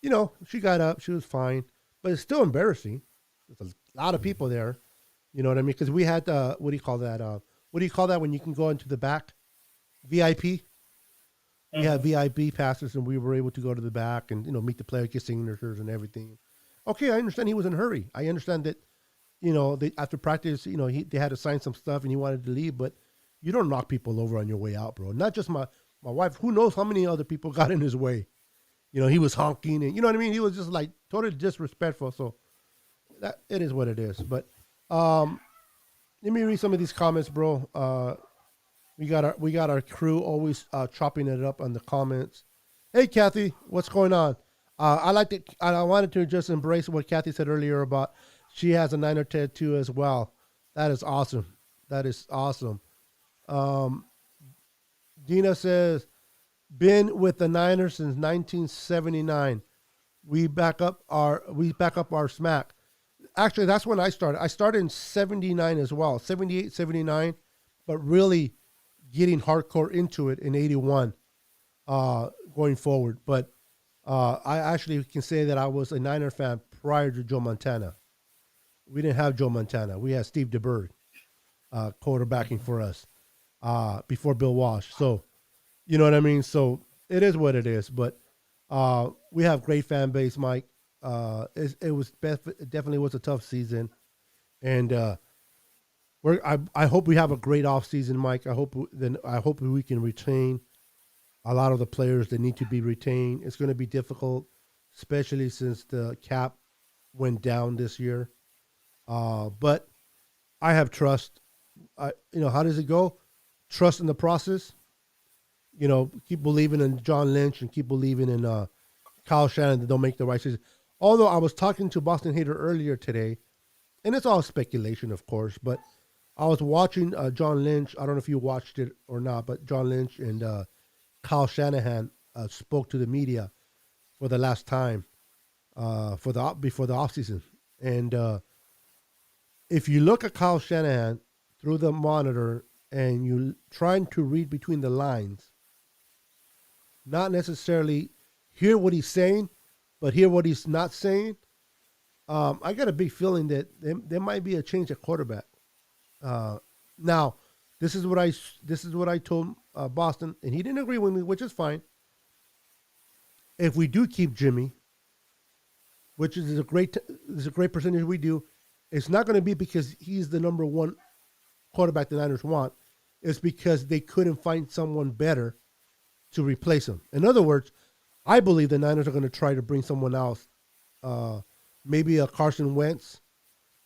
you know, she got up. She was fine. But it's still embarrassing. There's a lot of people there. You know what I mean? Because we had what do you call that? What do you call that when you can go into the back? VIP. We had VIP passes, and we were able to go to the back and meet the player, get signatures and everything. Okay, I understand he was in a hurry. I understand that after practice, they had to sign some stuff and he wanted to leave. But you don't knock people over on your way out, bro. Not just my wife. Who knows how many other people got in his way? He was honking, and you know what I mean. He was just like totally disrespectful. So that it is what it is. But let me read some of these comments, bro. We got our crew always chopping it up on the comments. Hey, Kathy, what's going on? I wanted to just embrace what Kathy said earlier about she has a Niner tattoo as well. That is awesome. That is awesome. Dina says, been with the Niners since 1979. We back up our smack. Actually, that's when I started. I started in 79 as well, 78, 79, but really getting hardcore into it in 81 going forward. But I actually can say that I was a Niner fan prior to Joe Montana. We didn't have Joe Montana. We had Steve DeBerg quarterbacking for us before Bill Walsh. So, you know what I mean? So it is what it is. But we have great fan base, Mike. It definitely was a tough season. And I hope we have a great offseason, Mike. I hope we can retain a lot of the players that need to be retained. It's going to be difficult, especially since the cap went down this year. But I have trust. How does it go? Trust in the process. Keep believing in John Lynch and keep believing in Kyle Shannon that they'll make the right decision. Although I was talking to Boston Hater earlier today, and it's all speculation, of course, but I was watching John Lynch. I don't know if you watched it or not, but John Lynch and Kyle Shanahan spoke to the media for the last time before the offseason. And if you look at Kyle Shanahan through the monitor and you trying to read between the lines, not necessarily hear what he's saying, but hear what he's not saying. I got a big feeling that there might be a change at quarterback. Uh, Now, this is what I told Boston, and he didn't agree with me, which is fine. If we do keep Jimmy, which is a great percentage we do, it's not going to be because he's the number one quarterback the Niners want. It's because they couldn't find someone better to replace him. In other words, I believe the Niners are going to try to bring someone else, uh, maybe a Carson Wentz,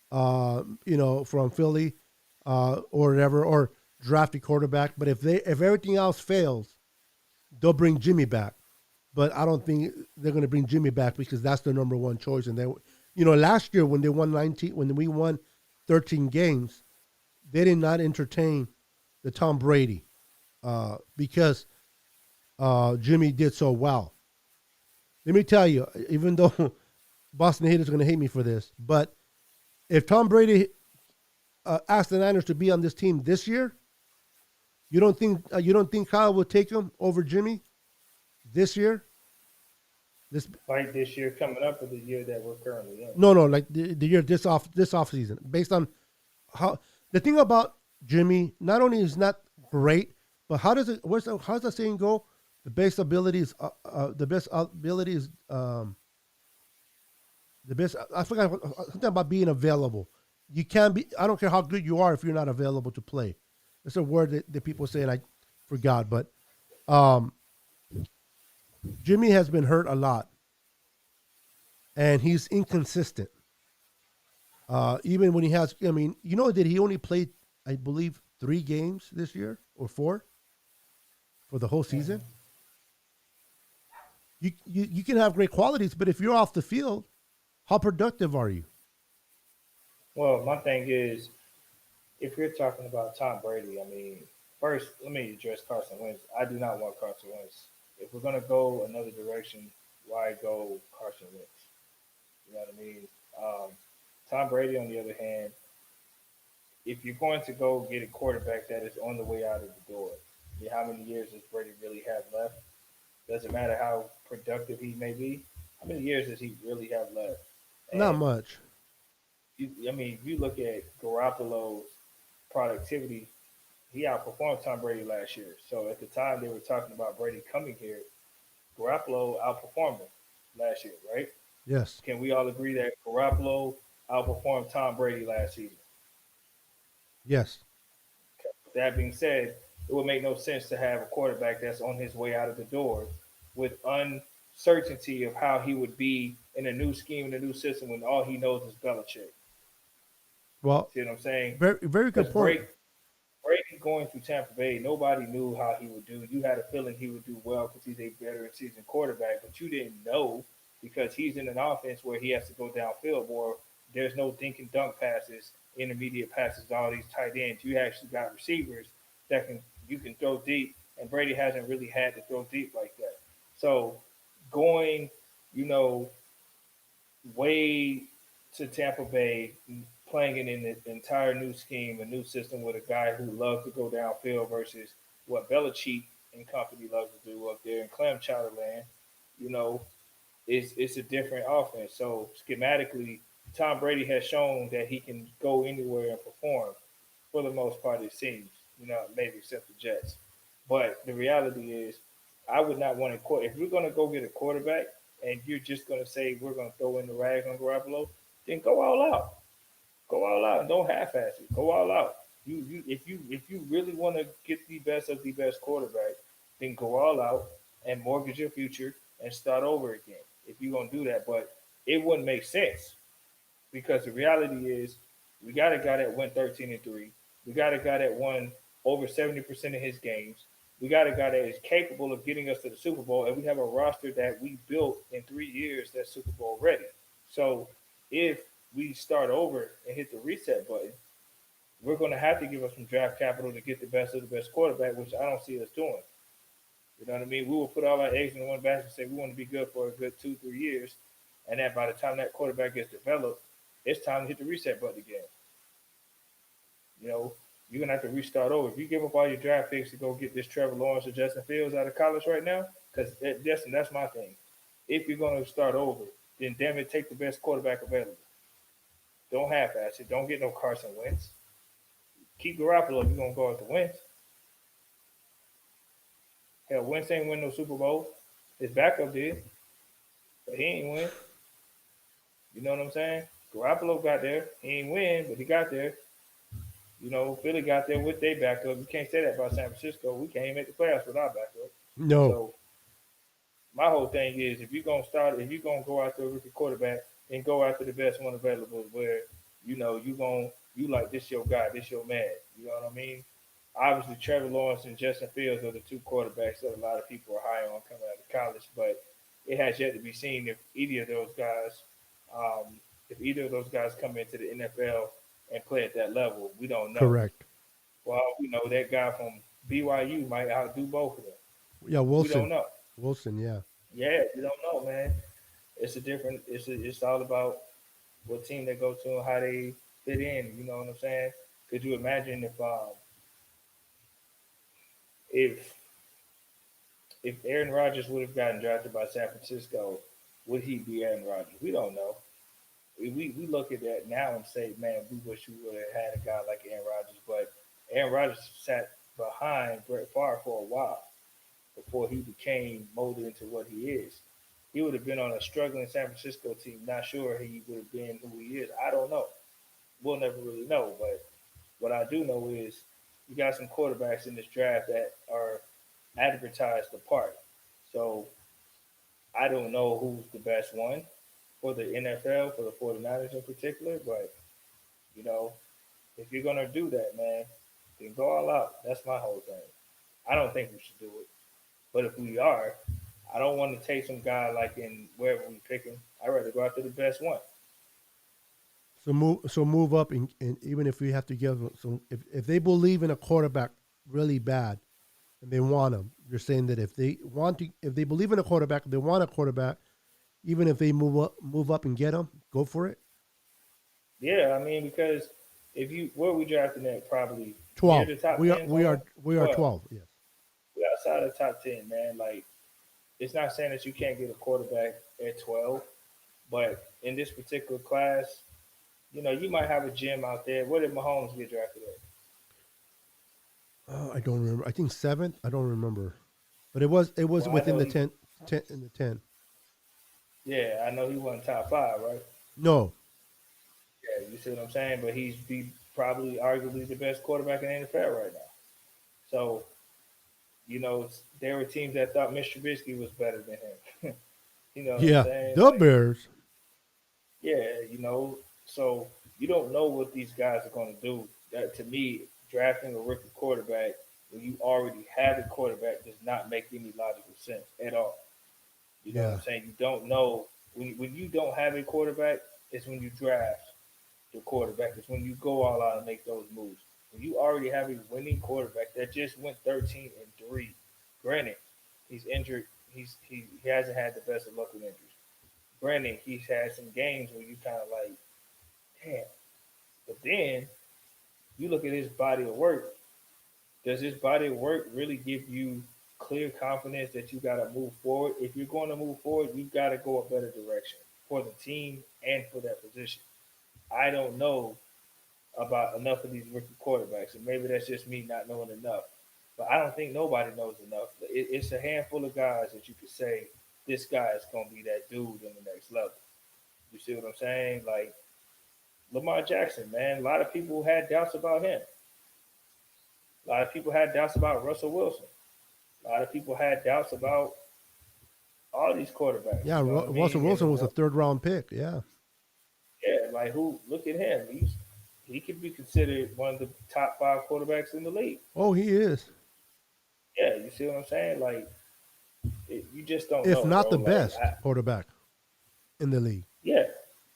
from Philly, or whatever, or draft a quarterback. But if everything else fails, they'll bring Jimmy back. But I don't think they're going to bring Jimmy back because that's their number one choice. And last year when they won 19, when we won 13 games, they did not entertain the Tom Brady because Jimmy did so well. Let me tell you, even though Boston haters are going to hate me for this, but if Tom Brady asked the Niners to be on this team this year, you don't think Kyle would take him over Jimmy this year? This Like this year coming up, or the year that we're currently in. No, like the year this off season, based on how the thing about Jimmy, not only is not great, but how's that saying go? The best ability is I forgot something about being available. You can't be. I don't care how good you are if you're not available to play. It's a word that people say, and I forgot. But um, Jimmy has been hurt a lot, and he's inconsistent. Even when he has, I mean, that he only played, I believe, 3 games this year or 4 for the whole season. You can have great qualities, but if you're off the field, how productive are you? Well, my thing is, if you're talking about Tom Brady, I mean, first let me address Carson Wentz. I do not want Carson Wentz. If we're gonna go another direction, why go Carson Wentz? You know what I mean? Um, Tom Brady, on the other hand, if you're going to go get a quarterback that is on the way out of the door, how many years does Brady really have left? Doesn't matter how productive he may be. How many years does he really have left? Not And much. I mean, if you look at Garoppolo's productivity, he outperformed Tom Brady last year. So at the time they were talking about Brady coming here, Garoppolo outperformed him last year, right? Yes, Can we all agree that Garoppolo outperformed Tom Brady last season? yes. That being said, it would make no sense to have a quarterback that's on his way out of the door with uncertainty of how he would be in a new scheme, in a new system, when all he knows is Belichick. Well, See what I'm saying? very very Because good point. Brady going through Tampa Bay, nobody knew how he would do. You had a feeling he would do well because he's a veteran seasoned quarterback, but you didn't know because he's in an offense where he has to go downfield more. There's no dink and dunk passes, intermediate passes, all these tight ends. You actually got receivers that you can throw deep, and Brady hasn't really had to throw deep like that. So going, you know, way to Tampa Bay, playing it in an entire new scheme, a new system with a guy who loves to go downfield versus what Belichick and company loves to do up there in clam chowder land. You know, it's a different offense. So schematically, Tom Brady has shown that he can go anywhere and perform for the most part. It seems, maybe except the Jets. But the reality is, I would not want to. If we're going to go get a quarterback, and you're just going to say we're going to throw in the rag on Garoppolo, then go all out. Go all out and don't half-ass it. Go all out. If you really want to get the best of the best quarterback, then go all out and mortgage your future and start over again. If you're gonna do that, but it wouldn't make sense because the reality is we got a guy that went 13-3. We got a guy that won over 70% of his games. We got a guy that is capable of getting us to the Super Bowl, and we have a roster that we built in 3 years that's Super Bowl ready. So if we start over and hit the reset button, we're going to have to give up some draft capital to get the best of the best quarterback, which I don't see us doing. You know what I mean? We will put all our eggs in one basket and say we want to be good for a good 2, 3 years, and then by the time that quarterback gets developed, it's time to hit the reset button again. You know, you're gonna have to restart over. If you give up all your draft picks to go get this Trevor Lawrence or Justin Fields out of college right now, because Justin, that's my thing. If you're gonna start over, then damn it, take the best quarterback available. Don't half-ass it. Don't get no Carson Wentz. Keep Garoppolo if you're gonna go out the Wentz. Hell, Wentz ain't win no Super Bowl. His backup did, but he ain't win. You know what I'm saying? Garoppolo got there. He ain't win, but he got there. You know, Philly got there with their backup. You can't say that about San Francisco. We can't even make the playoffs with our backup. No, So my whole thing is if you're gonna go after a rookie quarterback, then go after the best one available where, you like this your guy, this your man. You know what I mean? Obviously Trevor Lawrence and Justin Fields are the two quarterbacks that a lot of people are high on coming out of college, but it has yet to be seen if either of those guys come into the NFL and play at that level. We don't know. correct. Well, we know that guy from BYU might outdo both of them. Yeah, We don't Wilson. know. Wilson, yeah. Yeah, we don't know, man. It's all about what team they go to and how they fit in. You know what I'm saying? Could you imagine if if Aaron Rodgers would have gotten drafted by San Francisco, would he be Aaron Rodgers? We don't know. We look at that now and say, man, we wish we would have had a guy like Aaron Rodgers, but Aaron Rodgers sat behind Brett Favre for a while before he became molded into what he is. He would have been on a struggling San Francisco team. Not sure he would have been who he is. I don't know. We'll never really know. But what I do know is you got some quarterbacks in this draft that are advertised apart. So I don't know who's the best one for the NFL, for the 49ers in particular. But, you know, if you're going to do that, man, then go all out. That's my whole thing. I don't think we should do it. But if we are, I don't want to take some guy like in wherever we pick him. I'd rather go after the best one. So move up, and even if we have to give some, if they believe in a quarterback really bad and they want him, you're saying that if they believe in a quarterback, they want a quarterback, even if they move up and get him, go for it. Yeah, I mean, because if you where we drafting at probably near 12. the top We are 10 we corner, are we are 12. 12. Yes. We outside of the top 10, man. Like it's not saying that you can't get a quarterback at 12, but in this particular class, you might have a gem out there. Where did Mahomes get drafted at? I don't remember. I think seventh. I don't remember, but it was Well, I within know the he, 10 in the 10. yeah, I know he wasn't top five, right? No. Yeah, you see what I'm saying? But he's probably arguably the best quarterback in the NFL right now. So there were teams that thought Mr. Trubisky was better than him. You know what I'm Yeah, saying? the Like, Bears. yeah, so you don't know what these guys are going to do. That to me, drafting a rookie quarterback when you already have a quarterback does not make any logical sense at all. You know what I'm Yeah. saying? You don't know when you don't have a quarterback. It's when you draft the quarterback. It's when you go all out and make those moves. When you already have a winning quarterback that just went 13-3. Granted, he's injured. He hasn't had the best of luck with injuries. Granted, he's had some games where you kind of like, damn. But then you look at his body of work. Does his body of work really give you clear confidence that you got to move forward? If you're going to move forward, you got to go a better direction for the team and for that position. I don't know about enough of these rookie quarterbacks, and maybe that's just me not knowing enough. But I don't think nobody knows enough. It's a handful of guys that you could say this guy is going to be that dude in the next level. You see what I'm saying? Like Lamar Jackson, man. A lot of people had doubts about him. A lot of people had doubts about Russell Wilson. A lot of people had doubts about all these quarterbacks. Yeah, You know what I Russell mean? Wilson was a third round pick. Yeah. Yeah, like who? Look at him. He could be considered one of the top five quarterbacks in the league. Oh, he is. Yeah, you see what I'm saying? Like you just don't If know, not bro. the Like best quarterback in the league. yeah,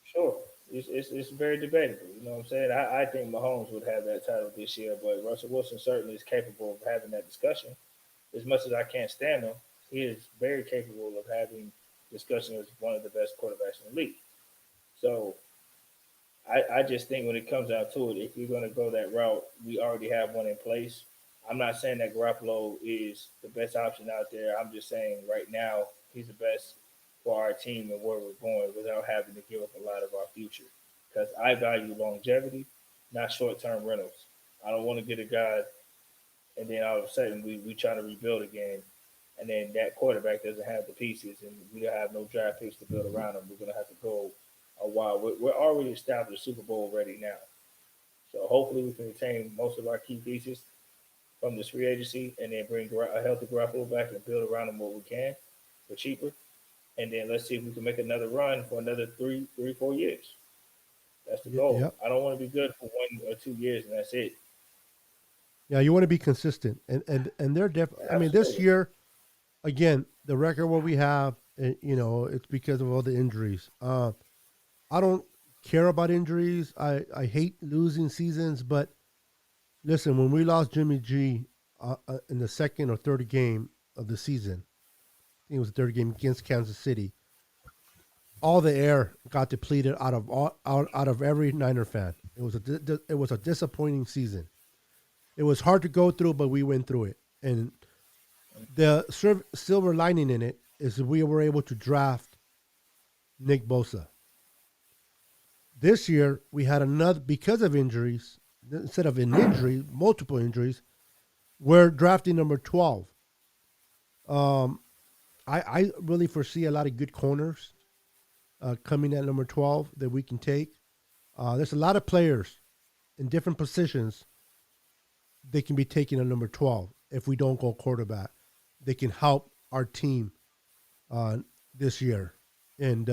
sure. It's very debatable. You know what I'm saying? I think Mahomes would have that title this year, but Russell Wilson certainly is capable of having that discussion. As much as I can't stand him, he is very capable of having discussion as one of the best quarterbacks in the league. So I just think when it comes down to it, if you're going to go that route, we already have one in place. I'm not saying that Garoppolo is the best option out there. I'm just saying right now he's the best for our team and where we're going without having to give up a lot of our future. Because I value longevity, not short term rentals. I don't want to get a guy and then all of a sudden we try to rebuild again, and then that quarterback doesn't have the pieces, and we don't have no draft picks to build around him. We're gonna have to go a while. We're already established Super Bowl ready now, so hopefully we can retain most of our key pieces from this free agency, and then bring a healthy Garoppolo back and build around him what we can for cheaper, and then let's see if we can make another run for another 4 years. That's the goal. Yep. I don't want to be good for 1 or 2 years and that's it. Yeah, you want to be consistent, and they're definitely. I mean, this Absolutely. year, again, the record what we have, it's because of all the injuries. I don't care about injuries. I hate losing seasons, but listen, when we lost Jimmy G in the second or third game of the season, I think it was the third game against Kansas City. All the air got depleted out of every Niner fan. It was a disappointing season. It was hard to go through, but we went through it. And the silver lining in it is we were able to draft Nick Bosa. This year we had another because of injuries. Instead of an injury, multiple injuries, we're drafting number 12. Um, I really foresee a lot of good corners coming at number 12 that we can take. There's a lot of players in different positions they can be taken at number 12 if we don't go quarterback. They can help our team uh, this year. And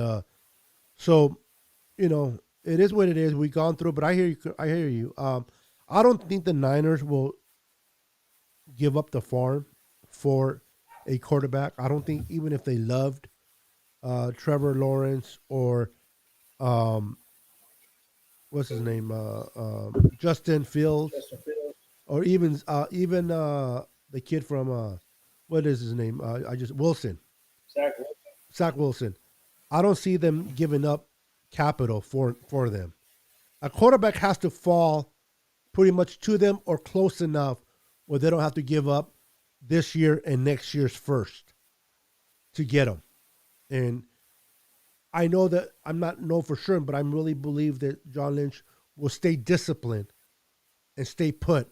so, it is what it is. We've gone through, but I hear you. I hear you. I don't think the Niners will give up the farm for a quarterback. I don't think even if they loved Trevor Lawrence or um, what's his name, Justin Fields, Justin Fields, or even the kid from what is his name? I just Wilson, Zach Wilson. Zach Wilson. I don't see them giving up capital for them. A quarterback has to fall pretty much to them or close enough where they don't have to give up this year and next year's first to get them. And I know that I'm not know for sure, but I really believe that John Lynch will stay disciplined and stay put.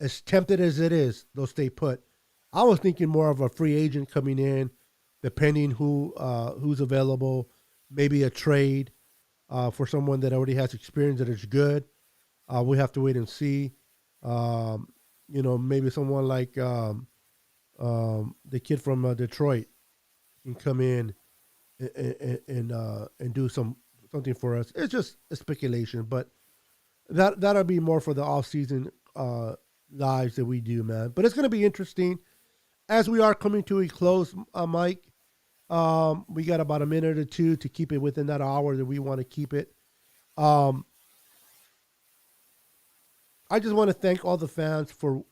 As tempted as it is, they'll stay put. I was thinking more of a free agent coming in, depending who's available, maybe a trade for someone that already has experience that is good. We have to wait and see. Maybe someone like the kid from Detroit can come in and do something for us. It's just a speculation, but that'll be more for the off season lives that we do, man. But it's going to be interesting as we are coming to a close, Mike. We got about a minute or two to keep it within that hour that we want to keep it. I just want to thank all the fans for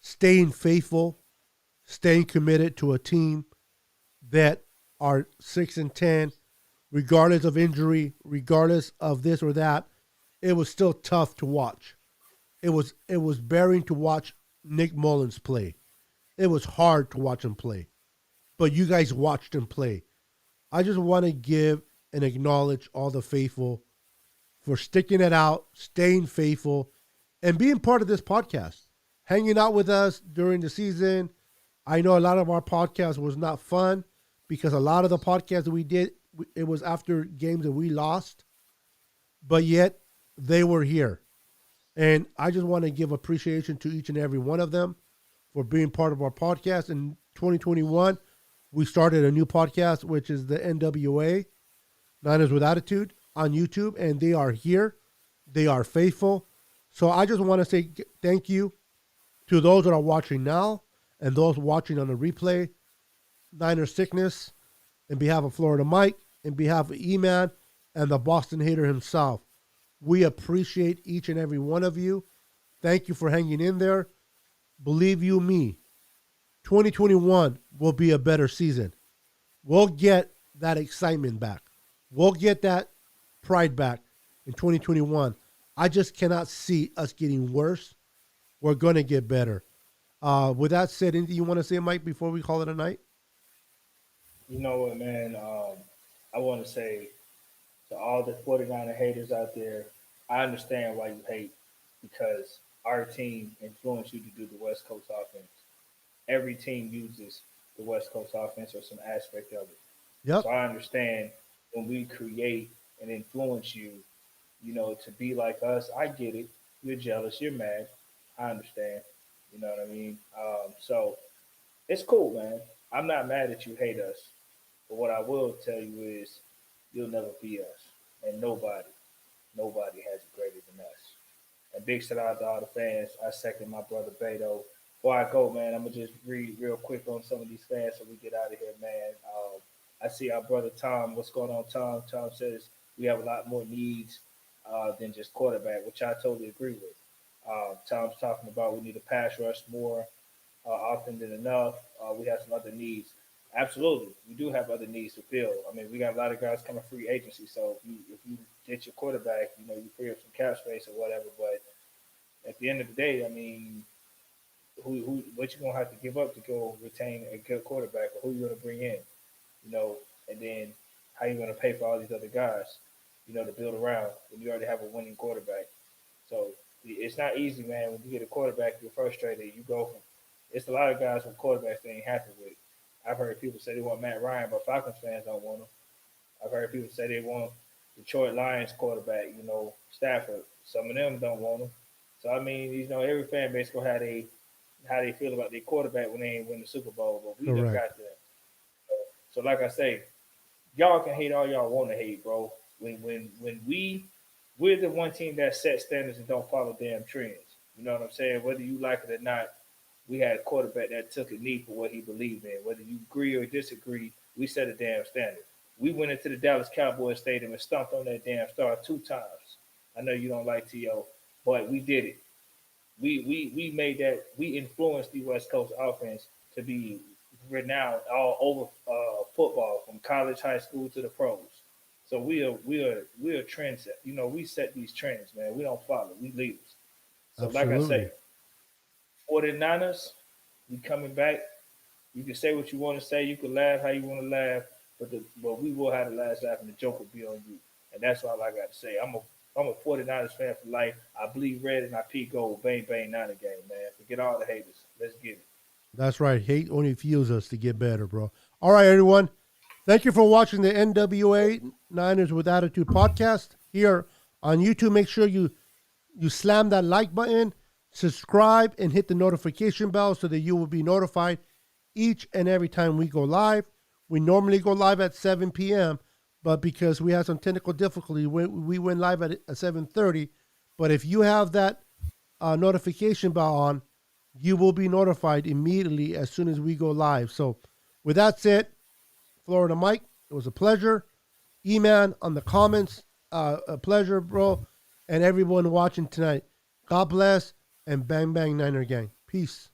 staying faithful, staying committed to a team that are 6-10, regardless of injury, regardless of this or that. It was still tough to watch. It was bearing to watch Nick Mullins play. It was hard to watch him play, but you guys watched him play. I just want to give and acknowledge all the faithful for sticking it out, staying faithful, and being part of this podcast, hanging out with us during the season. I know a lot of our podcast was not fun because a lot of the podcasts that we did, it was after games that we lost, but yet they were here. And I just want to give appreciation to each and every one of them for being part of our podcast in 2021. we started a new podcast, which is the N.W.A. Niners with Attitude on YouTube, and they are here. They are faithful. So I just want to say thank you to those that are watching now and those watching on the replay. Niner Sickness, in behalf of Florida Mike, in behalf of E-Man, and the Boston Hater himself. We appreciate each and every one of you. Thank you for hanging in there. Believe you me, 2021 will be a better season. We'll get that excitement back. We'll get that pride back in 2021. I just cannot see us getting worse. We're going to get better. With that said, anything you want to say, Mike, before we call it a night? You know what, man? I want to say to all the 49er haters out there, I understand why you hate because our team influenced you to do the West Coast offense. Every team uses the West Coast offense or some aspect of it. Yep. So I understand when we create and influence you, to be like us. I get it. You're jealous. You're mad. I understand. You know what I mean? So it's cool, man. I'm not mad that you hate us. But what I will tell you is you'll never be us. And nobody has it greater than us. And big shout out to all the fans. I second my brother Beto. Before I go, man, I'm going to just read real quick on some of these fans so we get out of here, man. I see our brother Tom. What's going on, Tom? Tom says we have a lot more needs than just quarterback, which I totally agree with. Tom's talking about we need to pass rush more often than enough. We have some other needs. Absolutely, we do have other needs to fill. I mean, we got a lot of guys coming free agency. So if you get your quarterback, you free up some cap space or whatever. But at the end of the day, I mean, what you gonna have to give up to go retain a good quarterback, or who you gonna bring in, and then how you gonna pay for all these other guys, to build around when you already have a winning quarterback. So it's not easy, man. When you get a quarterback, you're frustrated. You go from it's a lot of guys with quarterbacks they ain't happy with. I've heard people say they want Matt Ryan, but Falcons fans don't want him. I've heard people say they want Detroit Lions quarterback, Stafford. Some of them don't want him. So I mean, every fan base gonna have how they feel about their quarterback when they ain't win the Super Bowl, but we never got there. So like I say, y'all can hate all y'all want to hate, bro. When we're the one team that set standards and don't follow damn trends. You know what I'm saying? Whether you like it or not, we had a quarterback that took a knee for what he believed in. Whether you agree or disagree, we set a damn standard. We went into the Dallas Cowboys Stadium and stomped on that damn star 2 times. I know you don't like T.O., but we did it. We made that. We influenced the West Coast offense to be renowned all over football, from college, high school to the pros. So we are trends. We set these trends, man. We don't follow. We leaders. So Absolutely. like I say, 49ers, we coming back. You can say what you want to say. You can laugh how you want to laugh, but we will have the last laugh, and the joke will be on you. And that's all I got to say. I'm a 49ers fan for life. I bleed red and I pee gold. Bang, bang, Niner game, man. Forget all the haters. Let's get it. That's right. Hate only fuels us to get better, bro. All right, everyone. Thank you for watching the N.W.A. Niners with Attitude podcast here on YouTube. Make sure you slam that like button, subscribe, and hit the notification bell so that you will be notified each and every time we go live. We normally go live at 7 p.m., but because we had some technical difficulty, we went live at 7:30. But if you have that notification bell on, you will be notified immediately as soon as we go live. So with that said, Florida Mike, it was a pleasure. E-Man on the comments, a pleasure, bro. And everyone watching tonight, God bless, and bang, bang, Niner gang. Peace.